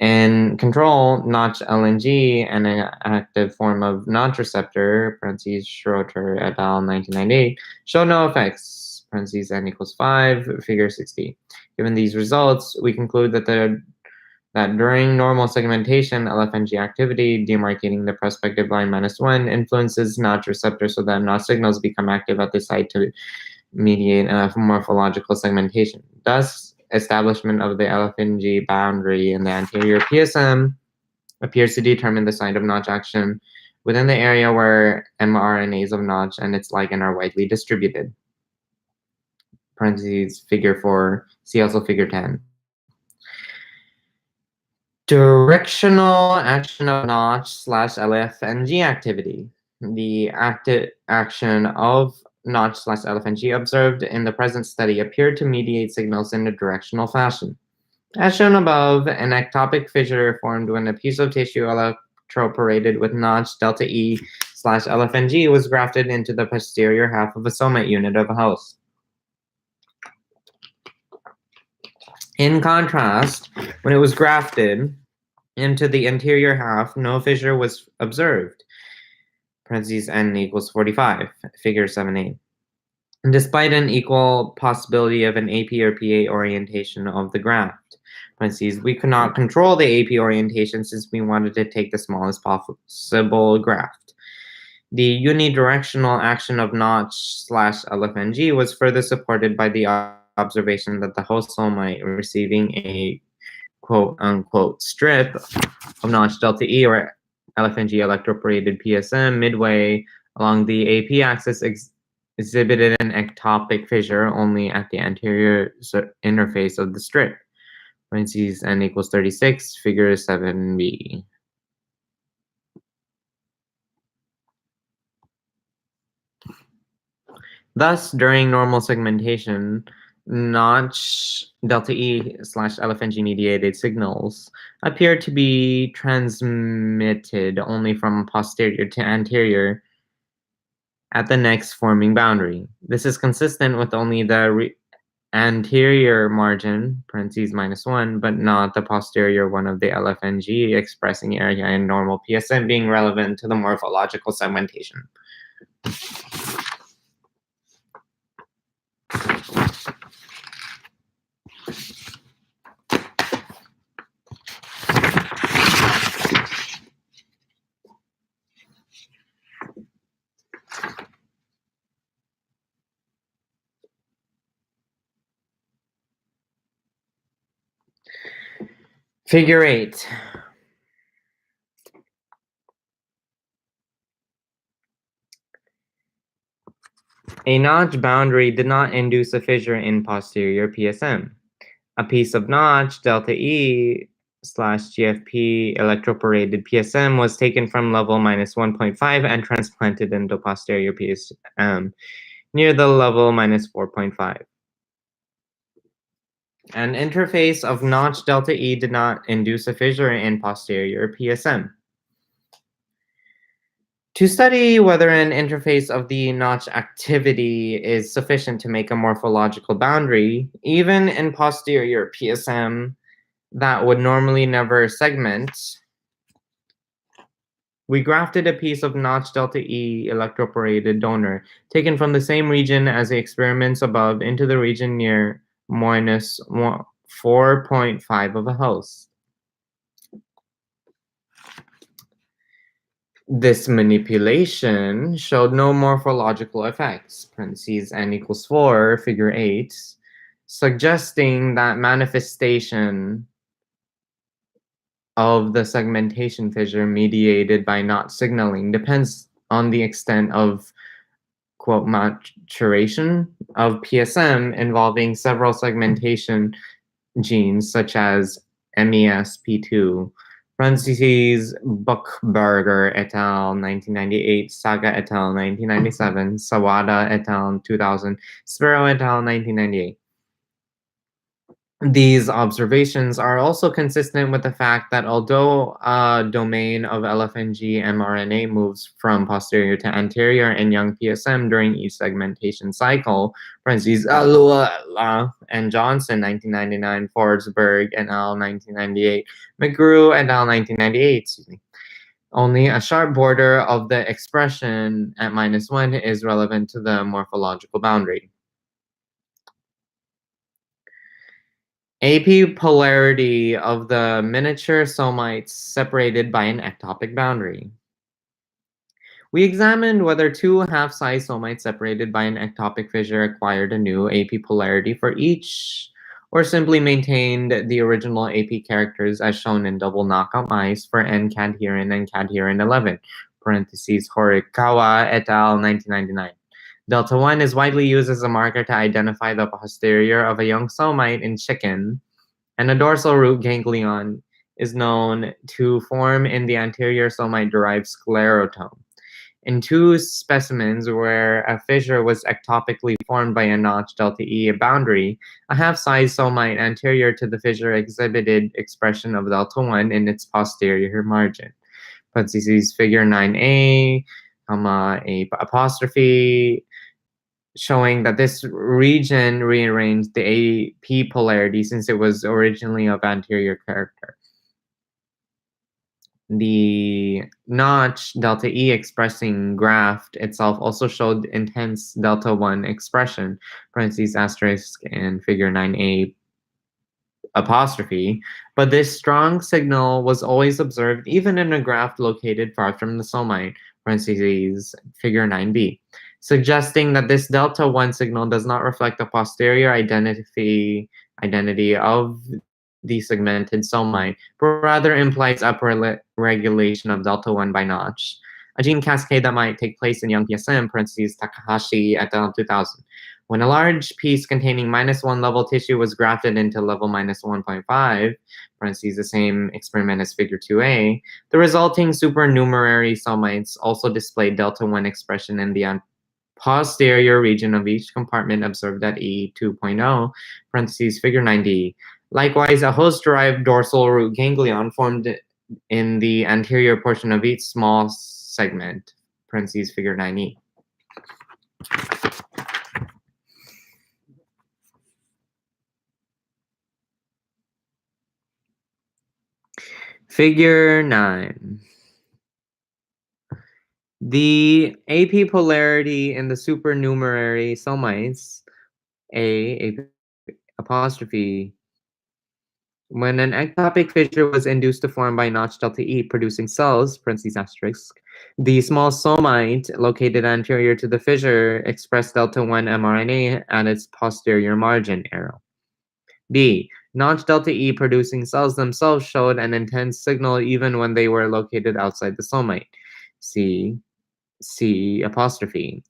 In control, notch LNG and an active form of notch receptor, Schroeter et al. 1998, show no effects, n equals 5, figure 6b. Given these results, we conclude that during normal segmentation, LFNG activity, demarcating the prospective line -1, influences notch receptor so that notch signals become active at the site to mediate morphological segmentation. Thus, establishment of the LFNG boundary in the anterior PSM appears to determine the site of notch action within the area where mRNAs of notch and its ligand are widely distributed. Figure 4, see also figure 10. Directional action of notch / LFNG activity. The active action of notch / LFNG observed in the present study appeared to mediate signals in a directional fashion. As shown above, an ectopic fissure formed when a piece of tissue electroporated with notch delta E / LFNG was grafted into the posterior half of a somite unit of a host. In contrast, when it was grafted into the anterior half, no fissure was observed. N equals 45, figure 7a. Despite an equal possibility of an AP or PA orientation of the graft. We could not control the AP orientation since we wanted to take the smallest possible graft. The unidirectional action of notch / LFNG was further supported by the observation that the host somite receiving a quote-unquote strip of notch delta E or LFNG electroporated PSM midway along the AP axis exhibited an ectopic fissure only at the anterior interface of the strip. N equals 36, figure 7b. Thus, during normal segmentation, notch delta E / LFNG mediated signals appear to be transmitted only from posterior to anterior at the next forming boundary. This is consistent with only the anterior margin, (-1), but not the posterior one of the LFNG expressing area in normal PSM being relevant to the morphological segmentation. Figure 8. A notch boundary did not induce a fissure in posterior PSM. A piece of notch delta E slash GFP electroporated PSM was taken from level minus 1.5 and transplanted into posterior PSM near the level minus 4.5. An interface of notch delta E did not induce a fissure in posterior PSM. To study whether an interface of the notch activity is sufficient to make a morphological boundary, even in posterior PSM that would normally never segment, we grafted a piece of notch delta E electroporated donor taken from the same region as the experiments above into the region near minus 4.5 of a host. This manipulation showed no morphological effects, parentheses n equals 4, figure 8, suggesting that manifestation of the segmentation fissure mediated by not signaling depends on the extent of, quote, maturation of PSM involving several segmentation genes such as MESP2, parentheses, Buchberger et al. 1998, Saga et al. 1997, Sawada et al. 2000, Sparrow et al. 1998. These observations are also consistent with the fact that although a domain of LFNG mRNA moves from posterior to anterior in young PSM during each segmentation cycle, parentheses, Alua and Johnson, 1999, Forsberg et al., 1998, McGrew et al., 1998, excuse me. Only a sharp border of the expression at -1 is relevant to the morphological boundary. Apipolarity of the miniature somites separated by an ectopic boundary. We examined whether two half-size somites separated by an ectopic fissure acquired a new apipolarity for each, or simply maintained the original AP characters as shown in double knockout mice for N-cadherin and cadherin 11, parentheses Horikawa et al. 1999. Delta 1 is widely used as a marker to identify the posterior of a young somite in chicken, and a dorsal root ganglion is known to form in the anterior somite-derived sclerotome. In two specimens where a fissure was ectopically formed by a notch delta E boundary, a half-size somite anterior to the fissure exhibited expression of delta 1 in its posterior margin. Parentheses, figure 9a, comma, a apostrophe, showing that this region rearranged the AP polarity since it was originally of anterior character. The notch delta E expressing graft itself also showed intense delta 1 expression, parentheses asterisk and figure 9a apostrophe, but this strong signal was always observed even in a graft located far from the somite, parentheses figure 9b, suggesting that this delta 1 signal does not reflect the posterior identity of the segmented somite, but rather implies upper regulation of delta 1 by notch, a gene cascade that might take place in young PSM, parentheses Takahashi et al. 2000. When a large piece containing -1 level tissue was grafted into level -1.5, parentheses the same experiment as figure 2a, the resulting supernumerary somites also displayed delta 1 expression in the posterior region of each compartment observed at E2.0, parentheses figure 9d. Likewise, a host-derived dorsal root ganglion formed in the anterior portion of each small segment, parentheses figure 9e. Figure 9. The AP polarity in the supernumerary somites, A apostrophe, when an ectopic fissure was induced to form by notch delta E producing cells, parentheses asterisk, the small somite located anterior to the fissure expressed delta 1 mRNA at its posterior margin, arrow. B. Notch delta E producing cells themselves showed an intense signal even when they were located outside the somite. C apostrophe.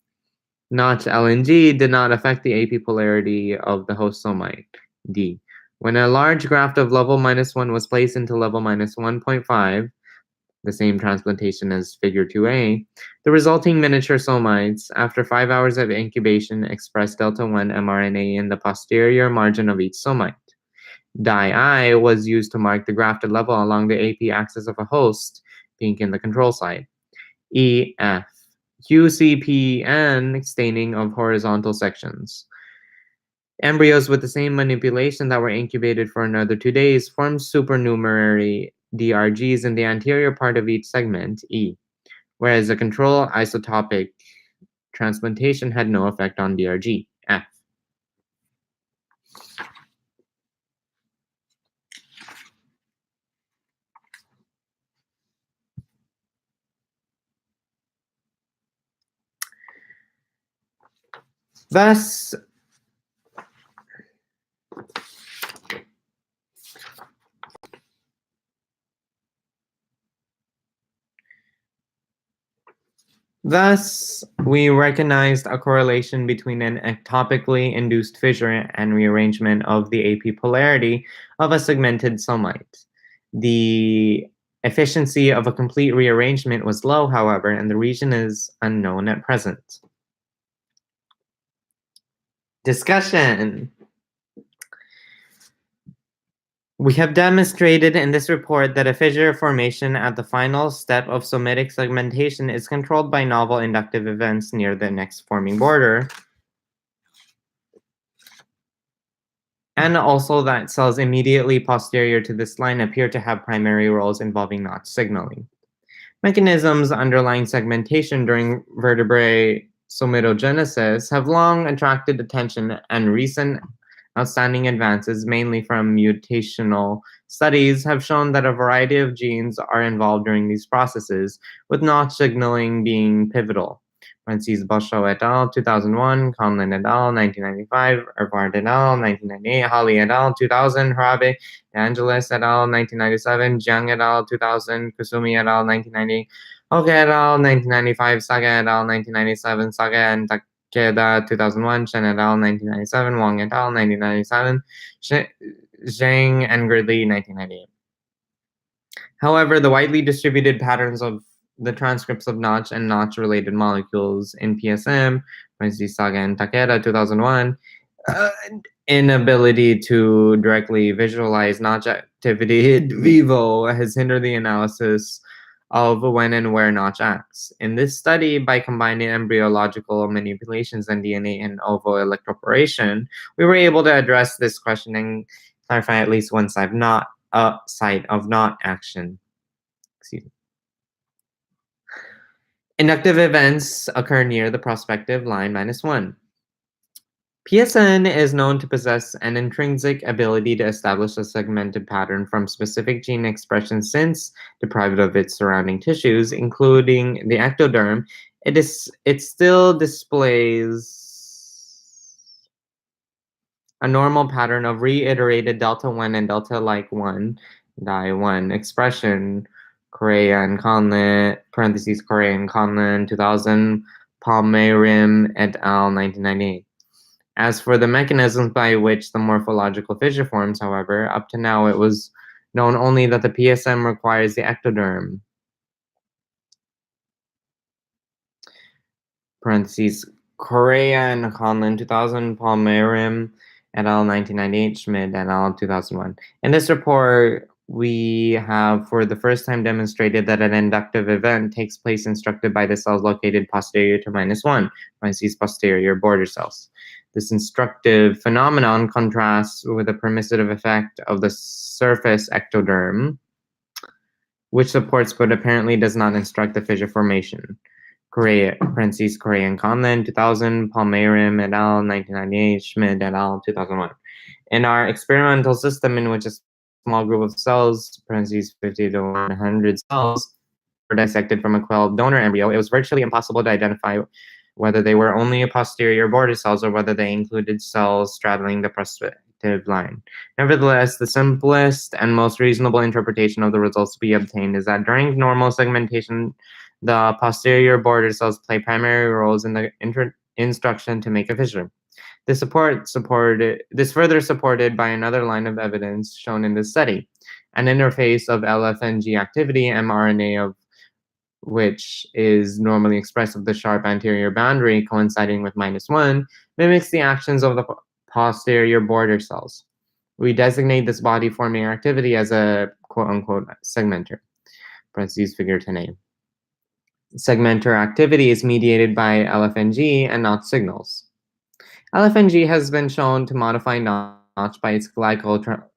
Notch L and G did not affect the AP polarity of the host somite, D. When a large graft of level -1 was placed into level -1.5, the same transplantation as figure 2a, the resulting miniature somites, after 5 hours of incubation, expressed delta 1 mRNA in the posterior margin of each somite. Die I was used to mark the grafted level along the AP axis of a host, pink in the control side. EF. QCPN staining of horizontal sections. Embryos with the same manipulation that were incubated for another 2 days formed supernumerary DRGs in the anterior part of each segment, E, whereas the control isotopic transplantation had no effect on DRG, F. Thus, we recognized a correlation between an ectopically induced fissure and rearrangement of the AP polarity of a segmented somite. The efficiency of a complete rearrangement was low, however, and the region is unknown at present. Discussion. We have demonstrated in this report that a fissure formation at the final step of somitic segmentation is controlled by novel inductive events near the next forming border, and also that cells immediately posterior to this line appear to have primary roles involving notch signaling. Mechanisms underlying segmentation during vertebrate somitogenesis have long attracted attention, and recent outstanding advances, mainly from mutational studies, have shown that a variety of genes are involved during these processes, with notch signaling being pivotal. Francis Bosho et al., 2001, Conlin et al., 1995, Ervard et al., 1998, Holly et al., 2000, Harabe, Angeles et al., 1997, Jiang et al., 2000, Kusumi et al., 1990, Oka et al., 1995, Saga et al., 1997, Saga and Takeda, 2001, Chen et al., 1997, Wang et al., 1997, Zhang and Gridley, 1998. However, the widely distributed patterns of the transcripts of Notch and Notch-related molecules in PSM, for instance, Saga and Takeda, 2001, inability to directly visualize Notch activity in vivo has hindered the analysis of when and where Notch acts. In this study, by combining embryological manipulations and DNA in ovo electroporation, we were able to address this question and clarify at least one site of not action. Excuse me. Inductive events occur near the prospective line -1. PSN is known to possess an intrinsic ability to establish a segmented pattern from specific gene expression since, deprived of its surrounding tissues, including the ectoderm, it still displays a normal pattern of reiterated delta 1 and delta like 1, die 1 expression, Correa and Conlin, parentheses Correa and Conlin, 2000, Palmeirim et al., 1998. As for the mechanisms by which the morphological fissure forms, however, up to now it was known only that the PSM requires the ectoderm. Parentheses, Correa and Conlin, 2000, Palmeirim et al., 1998, Schmidt et al., 2001. In this report, we have for the first time demonstrated that an inductive event takes place instructed by the cells located posterior to -1, parentheses posterior border cells. This instructive phenomenon contrasts with the permissive effect of the surface ectoderm, which supports but apparently does not instruct the fissure formation. Correa, parentheses, Correa and Conlin, 2000, Palmeirim et al., 1998, Schmidt et al., 2001. In our experimental system in which a small group of cells, parentheses, 50 to 100 cells, were dissected from a quelled donor embryo, it was virtually impossible to identify whether they were only posterior border cells or whether they included cells straddling the prospective line. Nevertheless, the simplest and most reasonable interpretation of the results to be obtained is that during normal segmentation, the posterior border cells play primary roles in the instruction to make a fissure. This further supported by another line of evidence shown in this study. An interface of LFNG activity, mRNA of which is normally expressed with the sharp anterior boundary coinciding with -1, mimics the actions of the posterior border cells. We designate this body-forming activity as a quote-unquote segmenter, parentheses figure 10a. Segmenter activity is mediated by LFNG and Notch signals. LFNG has been shown to modify Notch by its glycosyl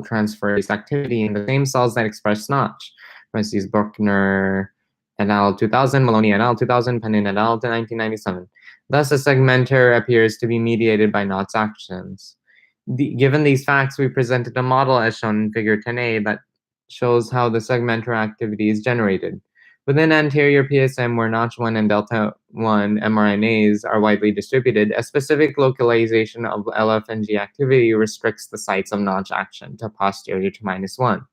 transferase activity in the same cells that express Notch. Parentheses Bruckner et al. 2000, Maloney et al. 2000, Penin et al. 1997. Thus, a segmenter appears to be mediated by Notch actions. Given these facts, we presented a model as shown in figure 10a that shows how the segmenter activity is generated. Within anterior PSM, where Notch1 and delta-1 mRNAs are widely distributed, a specific localization of LFNG activity restricts the sites of Notch action to posterior to -1.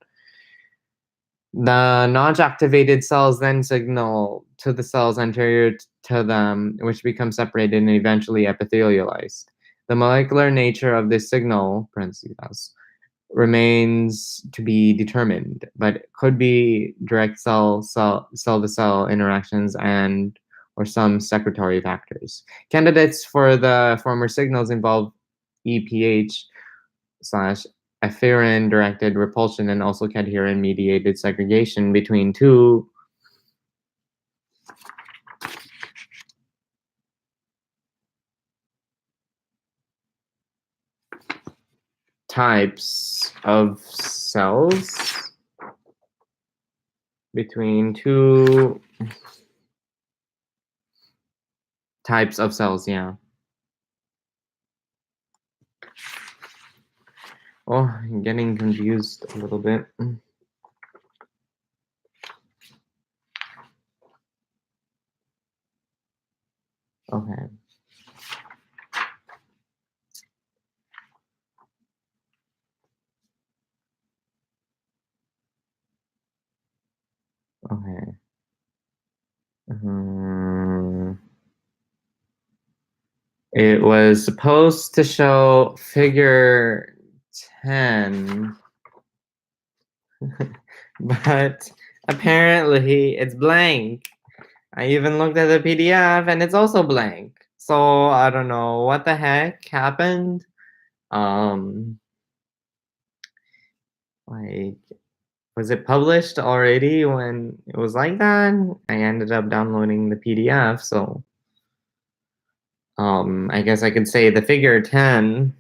The Notch-activated cells then signal to the cells anterior to them, which become separated and eventually epithelialized. The molecular nature of this signal, parentheses, remains to be determined, but could be direct cell-to-cell interactions and or some secretory factors. Candidates for the former signals involve EPH/efferent-directed repulsion and also cadherin-mediated segregation between two types of cells, yeah. Oh, I'm getting confused a little bit. Okay. Okay. It was supposed to show figure 10, but apparently it's blank. I even looked at the PDF and it's also blank. So I don't know what the heck happened. Like, was it published already when it was like that? I ended up downloading the PDF, so I guess I could say the figure 10.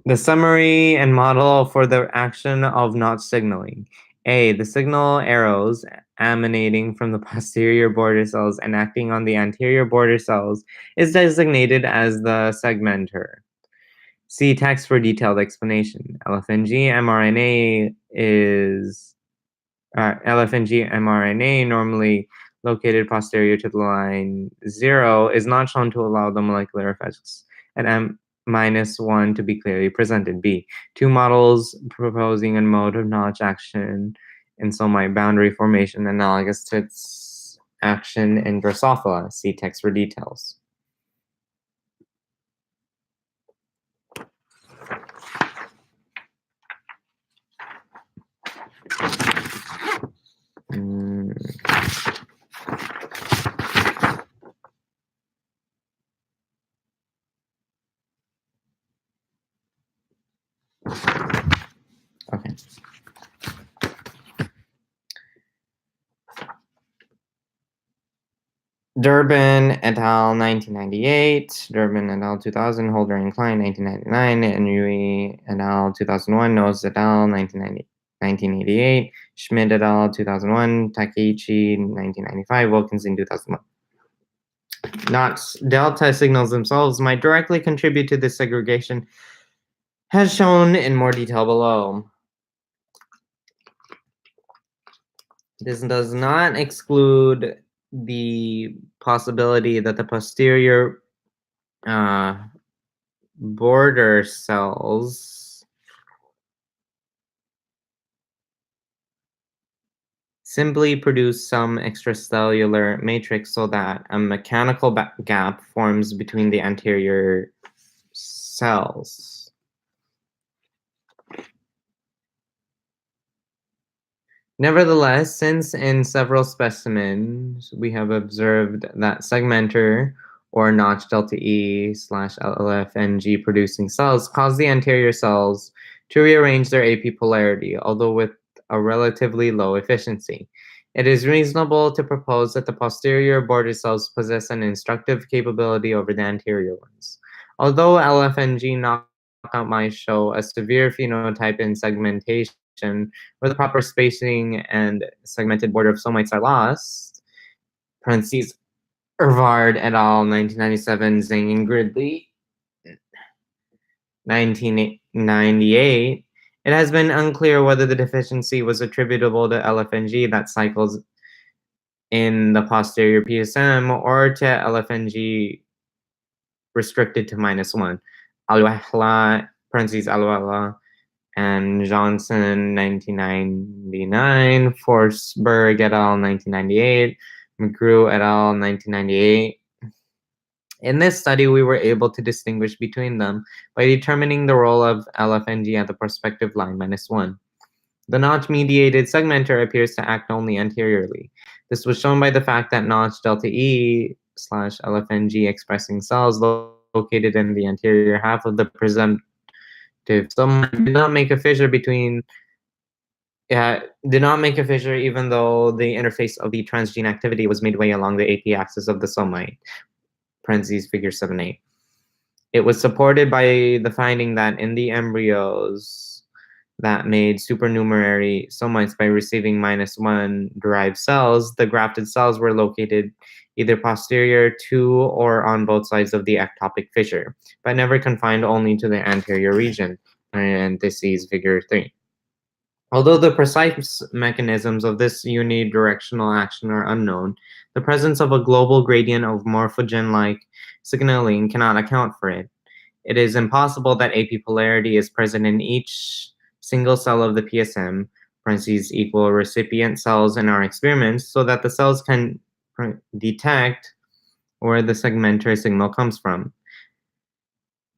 The summary and model for the action of Notch signaling. A. The signal arrows emanating from the posterior border cells and acting on the anterior border cells is designated as the segmenter. See text for detailed explanation. LFNG mRNA normally located posterior to the line 0 is not shown to allow the molecular effects at -1 to be clearly presented. B. Two models proposing a mode of Notch action in somite boundary formation analogous to its action in Drosophila. See text for details. Okay. Durbin et al. 1998, Durbin et al. 2000, Holder and Klein 1999, and Yui et al. 2001, Nose et al. 1988, Schmidt et al. 2001, Takeichi 1995, Wilkinson 2001. Notch delta signals themselves might directly contribute to this segregation, as shown in more detail below. This does not exclude the possibility that the posterior border cells simply produce some extracellular matrix so that a mechanical gap forms between the anterior cells. Nevertheless, since in several specimens we have observed that segmenter or notch delta E slash LFNG producing cells cause the anterior cells to rearrange their AP polarity, although with a relatively low efficiency. It is reasonable to propose that the posterior border cells possess an instructive capability over the anterior ones. Although LFNG knockout mice show a severe phenotype in segmentation, where the proper spacing and segmented border of somites are lost, parentheses, Irvard et al., 1997, Zhang and Gridley, 1998, it has been unclear whether the deficiency was attributable to LFNG that cycles in the posterior PSM or to LFNG restricted to -1. Al-Wahla, parentheses, Al-Wahla, and Johnson, 1999, Forsberg et al., 1998, McGrew et al., 1998. In this study, we were able to distinguish between them by determining the role of LFNG at the prospective line -1. The notch-mediated segmenter appears to act only anteriorly. This was shown by the fact that notch delta E slash LFNG expressing cells located in the anterior half of the presumptive somite did not make a fissure even though the interface of the transgene activity was midway along the AP axis of the somite. Parentheses, figure 7a. It was supported by the finding that in the embryos that made supernumerary somites by receiving -1 derived cells, the grafted cells were located either posterior to or on both sides of the ectopic fissure, but never confined only to the anterior region. Parentheses, figure 3. Although the precise mechanisms of this unidirectional action are unknown, the presence of a global gradient of morphogen-like signaling cannot account for it. It is impossible that AP polarity is present in each single cell of the PSM, parentheses equal recipient cells in our experiments, so that the cells can detect where the segmentar signal comes from.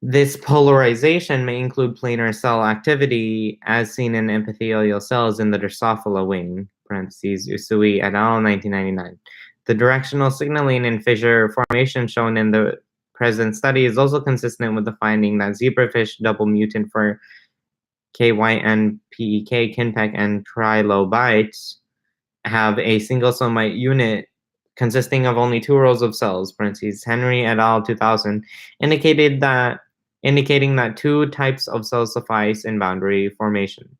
This polarization may include planar cell activity as seen in epithelial cells in the Drosophila wing, parentheses Usui et al., 1999. The directional signaling in fissure formation shown in the present study is also consistent with the finding that zebrafish double mutant for KYNPEK, kinpeck, and trilobites have a single somite unit consisting of only 2 rows of cells, parentheses Henry et al., 2000, indicating that 2 types of cells suffice in boundary formation.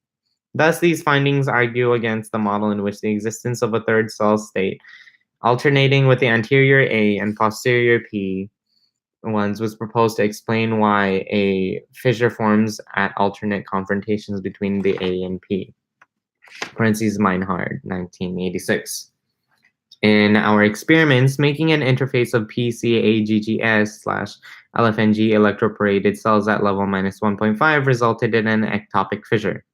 Thus, these findings argue against the model in which the existence of a third cell state, alternating with the anterior A and posterior P ones, was proposed to explain why a fissure forms at alternate confrontations between the A and P. Parentheses Meinhard, 1986. In our experiments, making an interface of PCAGGS slash LFNG electroporated cells at level -1.5 resulted in an ectopic fissure.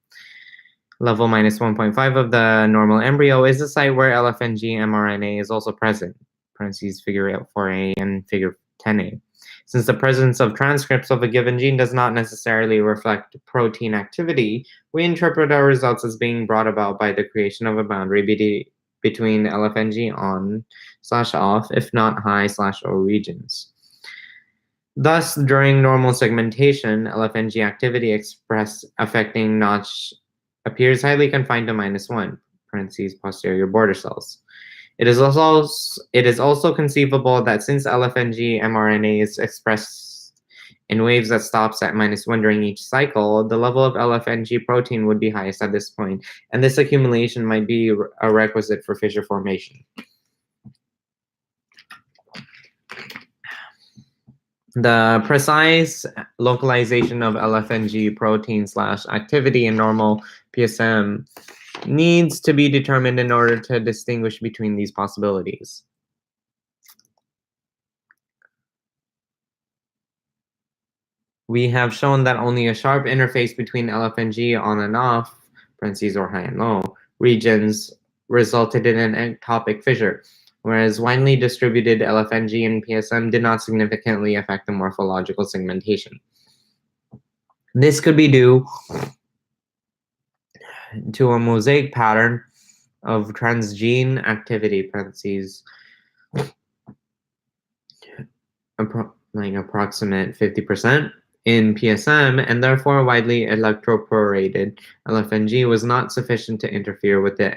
Level -1.5 of the normal embryo is the site where LFNG mRNA is also present, parentheses figure 4a and figure 10a. Since the presence of transcripts of a given gene does not necessarily reflect protein activity, we interpret our results as being brought about by the creation of a boundary between LFNG on/off, if not high/O regions. Thus, during normal segmentation, LFNG activity expressed affecting notch appears highly confined to -1, parentheses posterior border cells. It is also conceivable that since LFNG mRNA is expressed in waves that stops at -1 during each cycle, the level of LFNG protein would be highest at this point, and this accumulation might be a requisite for fissure formation. The precise localization of LFNG protein / activity in normal PSM needs to be determined in order to distinguish between these possibilities. We have shown that only a sharp interface between LFNG on and off, parentheses or high and low, regions resulted in an ectopic fissure, whereas widely distributed LFNG and PSM did not significantly affect the morphological segmentation. This could be due to a mosaic pattern of transgene activity, parentheses, approximate 50% in PSM, and therefore widely electroporated LFNG was not sufficient to interfere with the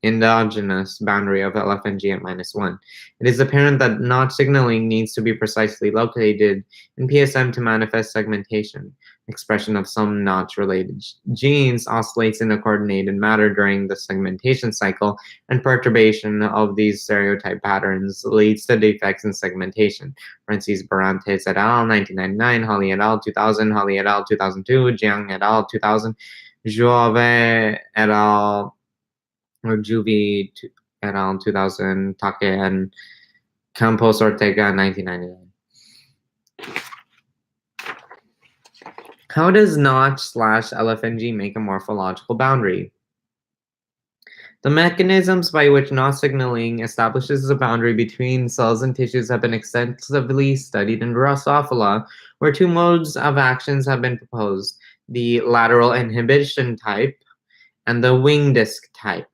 endogenous boundary of LFNG at -1. It is apparent that notch signaling needs to be precisely located in PSM to manifest segmentation. Expression of some notch-related genes oscillates in a coordinated manner during the segmentation cycle, and perturbation of these stereotype patterns leads to defects in segmentation. Parentheses, Barantes et al., 1999, Holly et al., 2000, Holly et al., 2002, Jiang et al., 2000, Juave et al., or Juvie et al. 2000, Take and Campos Ortega 1999. How does notch/LFNG make a morphological boundary? The mechanisms by which notch signaling establishes a boundary between cells and tissues have been extensively studied in Drosophila, where two modes of actions have been proposed: the lateral inhibition type and the wing disc type.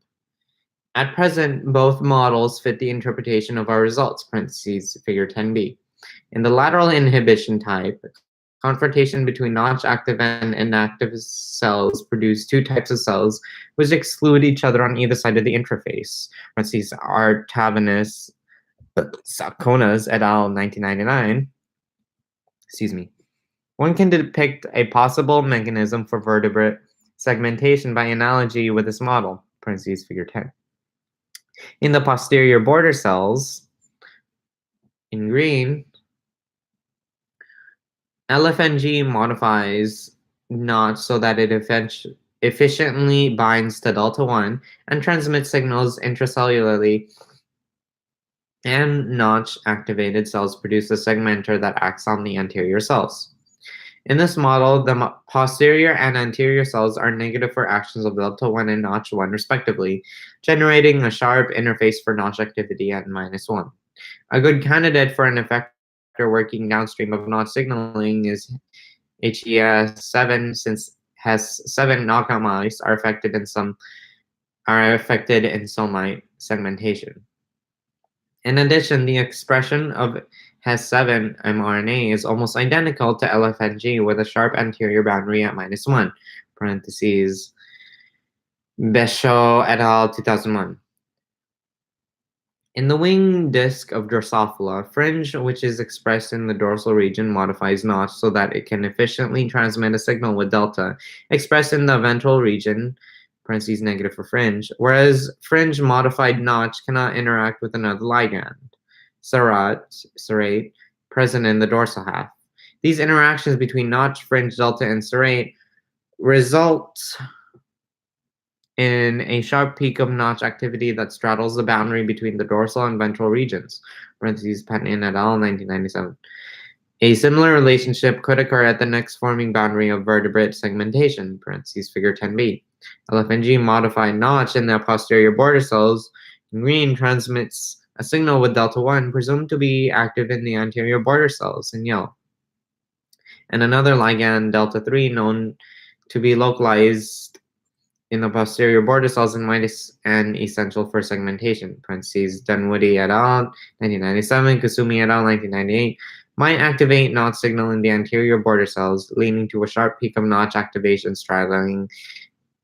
At present, both models fit the interpretation of our results, parentheses, figure 10b. In the lateral inhibition type, confrontation between notch-active and inactive cells produce two types of cells which exclude each other on either side of the interface. Parentheses, Artavinus Sakonas et al. 1999. Excuse me. One can depict a possible mechanism for vertebrate segmentation by analogy with this model, parentheses, figure 10. In the posterior border cells, in green, LFNG modifies notch so that it efficiently binds to delta 1 and transmits signals intracellularly, and notch-activated cells produce a segmenter that acts on the anterior cells. In this model, the posterior and anterior cells are negative for actions of delta 1 and notch 1 respectively, generating a sharp interface for notch activity at -1. A good candidate for an effector working downstream of notch signaling is HES7, since HES7 knockout mice are affected in somite segmentation. In addition, the expression of HES7 mRNA is almost identical to LFNG with a sharp anterior boundary at -1, parentheses, Besho et al. 2001. In the wing disc of Drosophila, fringe, which is expressed in the dorsal region, modifies notch so that it can efficiently transmit a signal with delta, expressed in the ventral region, parentheses negative for fringe, whereas fringe-modified notch cannot interact with another ligand, serrate, present in the dorsal half. These interactions between notch, fringe, delta, and serrate result in a sharp peak of notch activity that straddles the boundary between the dorsal and ventral regions, parentheses Patton et al. 1997. A similar relationship could occur at the next forming boundary of vertebrate segmentation, parentheses figure 10b. LFNG modified notch in the posterior border cells in green transmits a signal with delta 1 presumed to be active in the anterior border cells in yellow, and another ligand, delta 3, known to be localized in the posterior border cells in white and essential for segmentation, parentheses Dunwoody et al. 1997, Kasumi et al. 1998, might activate notch signal in the anterior border cells, leading to a sharp peak of notch activation straddling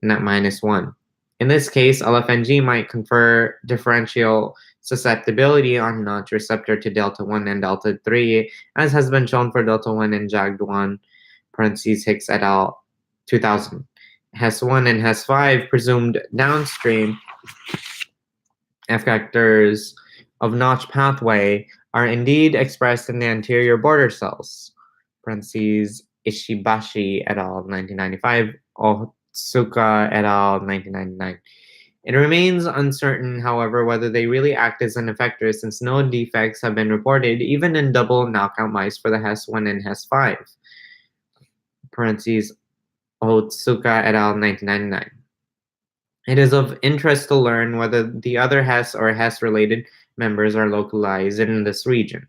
at -1. In this case, LFNG might confer differential susceptibility on notch receptor to delta 1 and delta 3, as has been shown for delta 1 and JAG1, parentheses Hicks et al. 2000. HES1 and HES5 presumed downstream effectors of notch pathway are indeed expressed in the anterior border cells, parentheses Ishibashi et al. 1995, Otsuka et al. 1999. It remains uncertain, however, whether they really act as an effector, since no defects have been reported, even in double knockout mice for the HES1 and HES5, parentheses Otsuka et al. 1999. It is of interest to learn whether the other Hess or Hess-related members are localized in this region.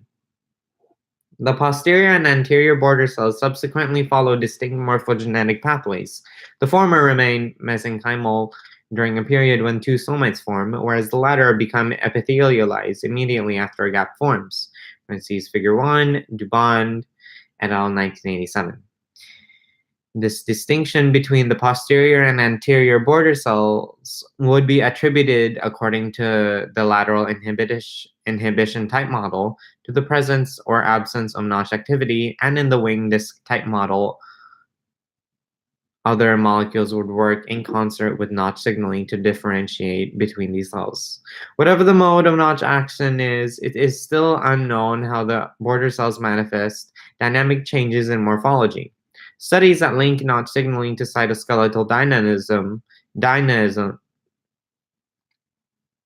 The posterior and anterior border cells subsequently follow distinct morphogenetic pathways. The former remain mesenchymal during a period when two somites form, whereas the latter become epithelialized immediately after a gap forms. Parentheses Figure 1, Dubond, et al., 1987. This distinction between the posterior and anterior border cells would be attributed, according to the lateral inhibition type model, to the presence or absence of notch activity, and in the wing disc type model, other molecules would work in concert with notch signaling to differentiate between these cells. Whatever the mode of notch action is, it is still unknown how the border cells manifest dynamic changes in morphology. Studies that link notch signaling to cytoskeletal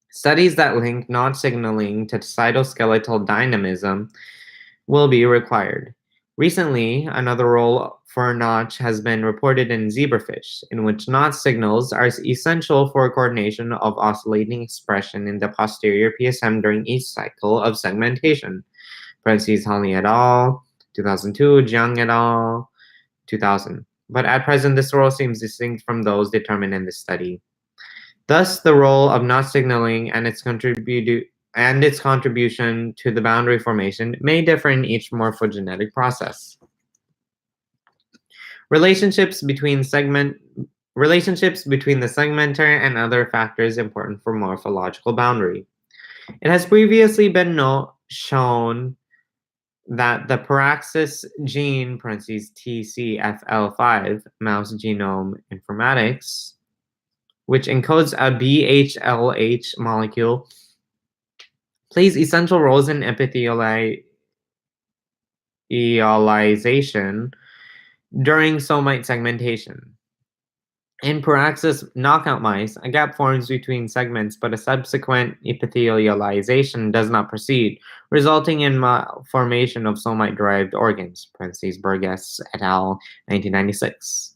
studies that link notch signaling to cytoskeletal dynamism will be required. Recently, another role for notch has been reported in zebrafish, in which notch signals are essential for coordination of oscillating expression in the posterior PSM during each cycle of segmentation. Parentheses Holly et al., 2002, Jiang et al., 2000. But at present, this role seems distinct from those determined in this study. Thus, the role of notch signaling and its contribution to the boundary formation may differ in each morphogenetic process. Relationships between the segmenter and other factors important for morphological boundary. It has previously been shown that the Paraxis gene, TCFL5, mouse genome informatics, which encodes a BHLH molecule, plays essential roles in epithelialization during somite segmentation. In Paraxis knockout mice, a gap forms between segments, but a subsequent epithelialization does not proceed, resulting in formation of somite-derived organs. Burgess et al., 1996.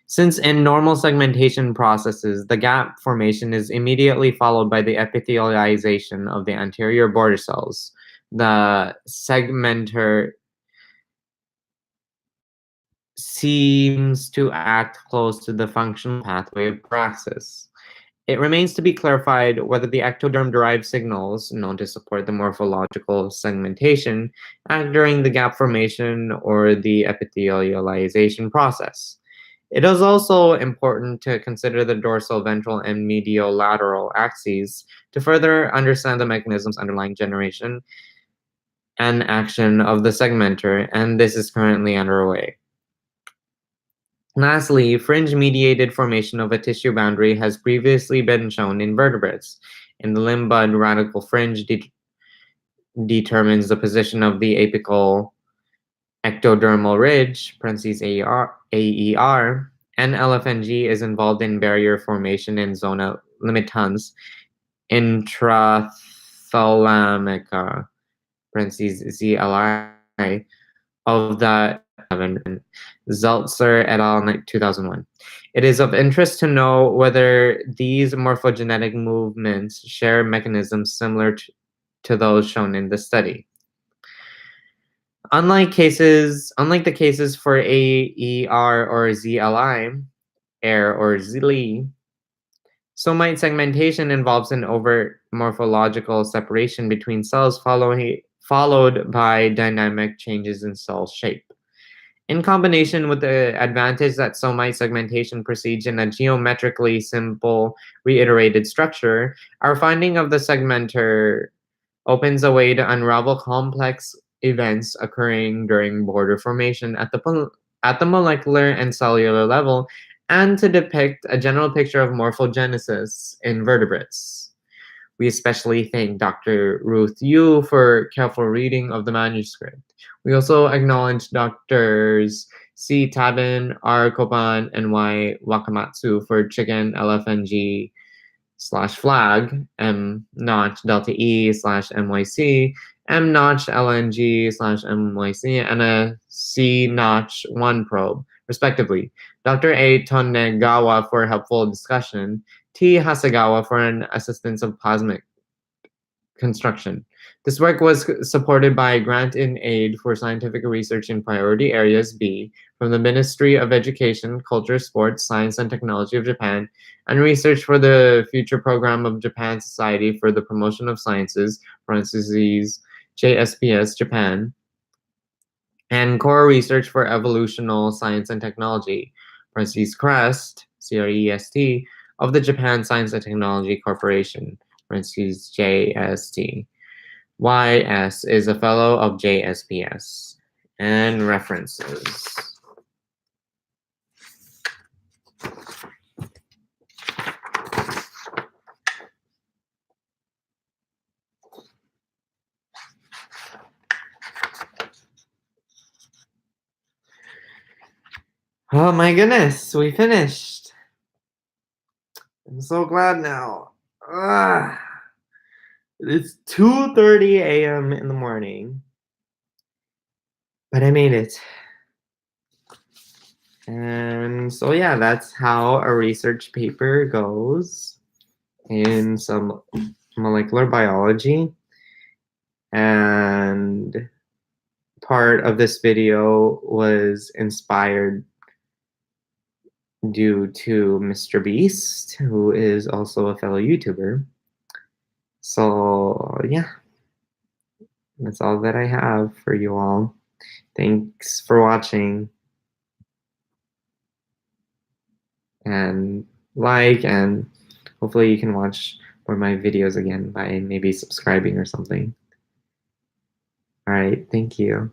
Since in normal segmentation processes, the gap formation is immediately followed by the epithelialization of the anterior border cells, the segmenter seems to act close to the functional pathway of Paraxis. It remains to be clarified whether the ectoderm-derived signals, known to support the morphological segmentation, act during the gap formation or the epithelialization process. It is also important to consider the dorsal, ventral, and mediolateral axes to further understand the mechanisms underlying generation and action of the segmenter, and this is currently underway. Lastly, fringe-mediated formation of a tissue boundary has previously been shown in vertebrates. In the limb bud, radical fringe determines the position of the apical ectodermal ridge, AER, and LFNG is involved in barrier formation in zona limitans intrathalamica, ZLI, of the Zeltzer et al. 2001. It is of interest to know whether these morphogenetic movements share mechanisms similar to those shown in the study. Unlike the cases for AER or ZLI, AIR or ZLI, somite segmentation involves an overt morphological separation between cells followed by dynamic changes in cell shape. In combination with the advantage that somite segmentation proceeds in a geometrically simple reiterated structure, our finding of the segmenter opens a way to unravel complex events occurring during border formation at the molecular and cellular level, and to depict a general picture of morphogenesis in vertebrates. We especially thank Dr. Ruth Yu for careful reading of the manuscript. We also acknowledge Drs. C. Tabin, R. Kopan, and Y. Wakamatsu for chicken LFNG /flag, M notch delta E /MYC, M notch LNG /MYC, and a C notch 1 probe, respectively. Dr. A. Tonegawa for helpful discussion. T. Hasegawa for an assistance of plasmic construction. This work was supported by a grant in aid for scientific research in priority areas B from the Ministry of Education, Culture, Sports, Science, and Technology of Japan, and research for the future program of Japan Society for the Promotion of Sciences, parentheses, JSPS, Japan, and core research for evolutional science and technology, parentheses, CREST, CREST, of the Japan Science and Technology Corporation, parentheses, JST. YS is a fellow of JSPS. And references. Oh my goodness, we finished. I'm so glad now. It's 2:30 a.m. in the morning, but I made it. And so yeah, that's how a research paper goes in some molecular biology. And part of this video was inspired due to MrBeast, who is also a fellow YouTuber. So yeah, that's all that I have for you all. Thanks for watching. And like, and hopefully you can watch more of my videos again by maybe subscribing or something. All right, thank you.